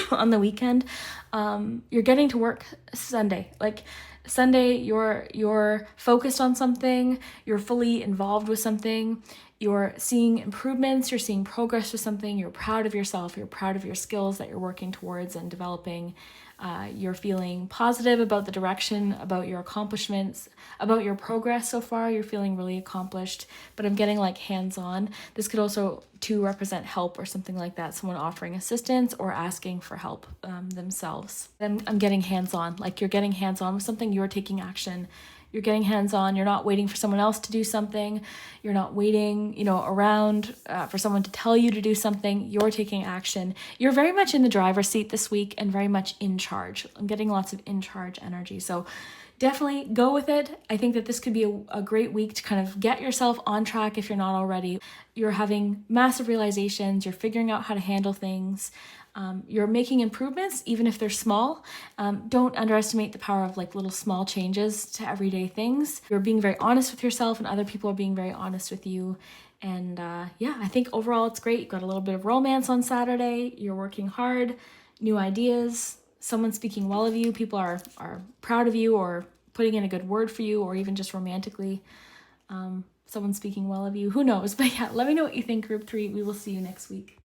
on the weekend. You're getting to work Sunday. Like Sunday, you're focused on something. You're fully involved with something. You're seeing improvements. You're seeing progress with something. You're proud of yourself. You're proud of your skills that you're working towards and developing. You're feeling positive about the direction, about your accomplishments, about your progress so far. You're feeling really accomplished, but I'm getting like hands-on. This could also to represent help or something like that. Someone offering assistance or asking for help themselves. Then I'm getting hands-on, like you're getting hands-on with something, you're taking action. You're getting hands-on. You're not waiting for someone else to do something. You're not waiting, around for someone to tell you to do something. You're taking action. You're very much in the driver's seat this week and very much in charge. I'm getting lots of in charge energy. So definitely go with it. I think that this could be a great week to kind of get yourself on track if you're not already. You're having massive realizations. You're figuring out how to handle things. You're making improvements, even if they're small. Don't underestimate the power of like little small changes to everyday things. You're being very honest with yourself, and other people are being very honest with you. And yeah, I think overall it's great. You've got a little bit of romance on Saturday. You're working hard, new ideas, someone speaking well of you. People are proud of you or putting in a good word for you, or even just romantically, someone speaking well of you. Who knows? But yeah, let me know what you think, Group 3. We will see you next week.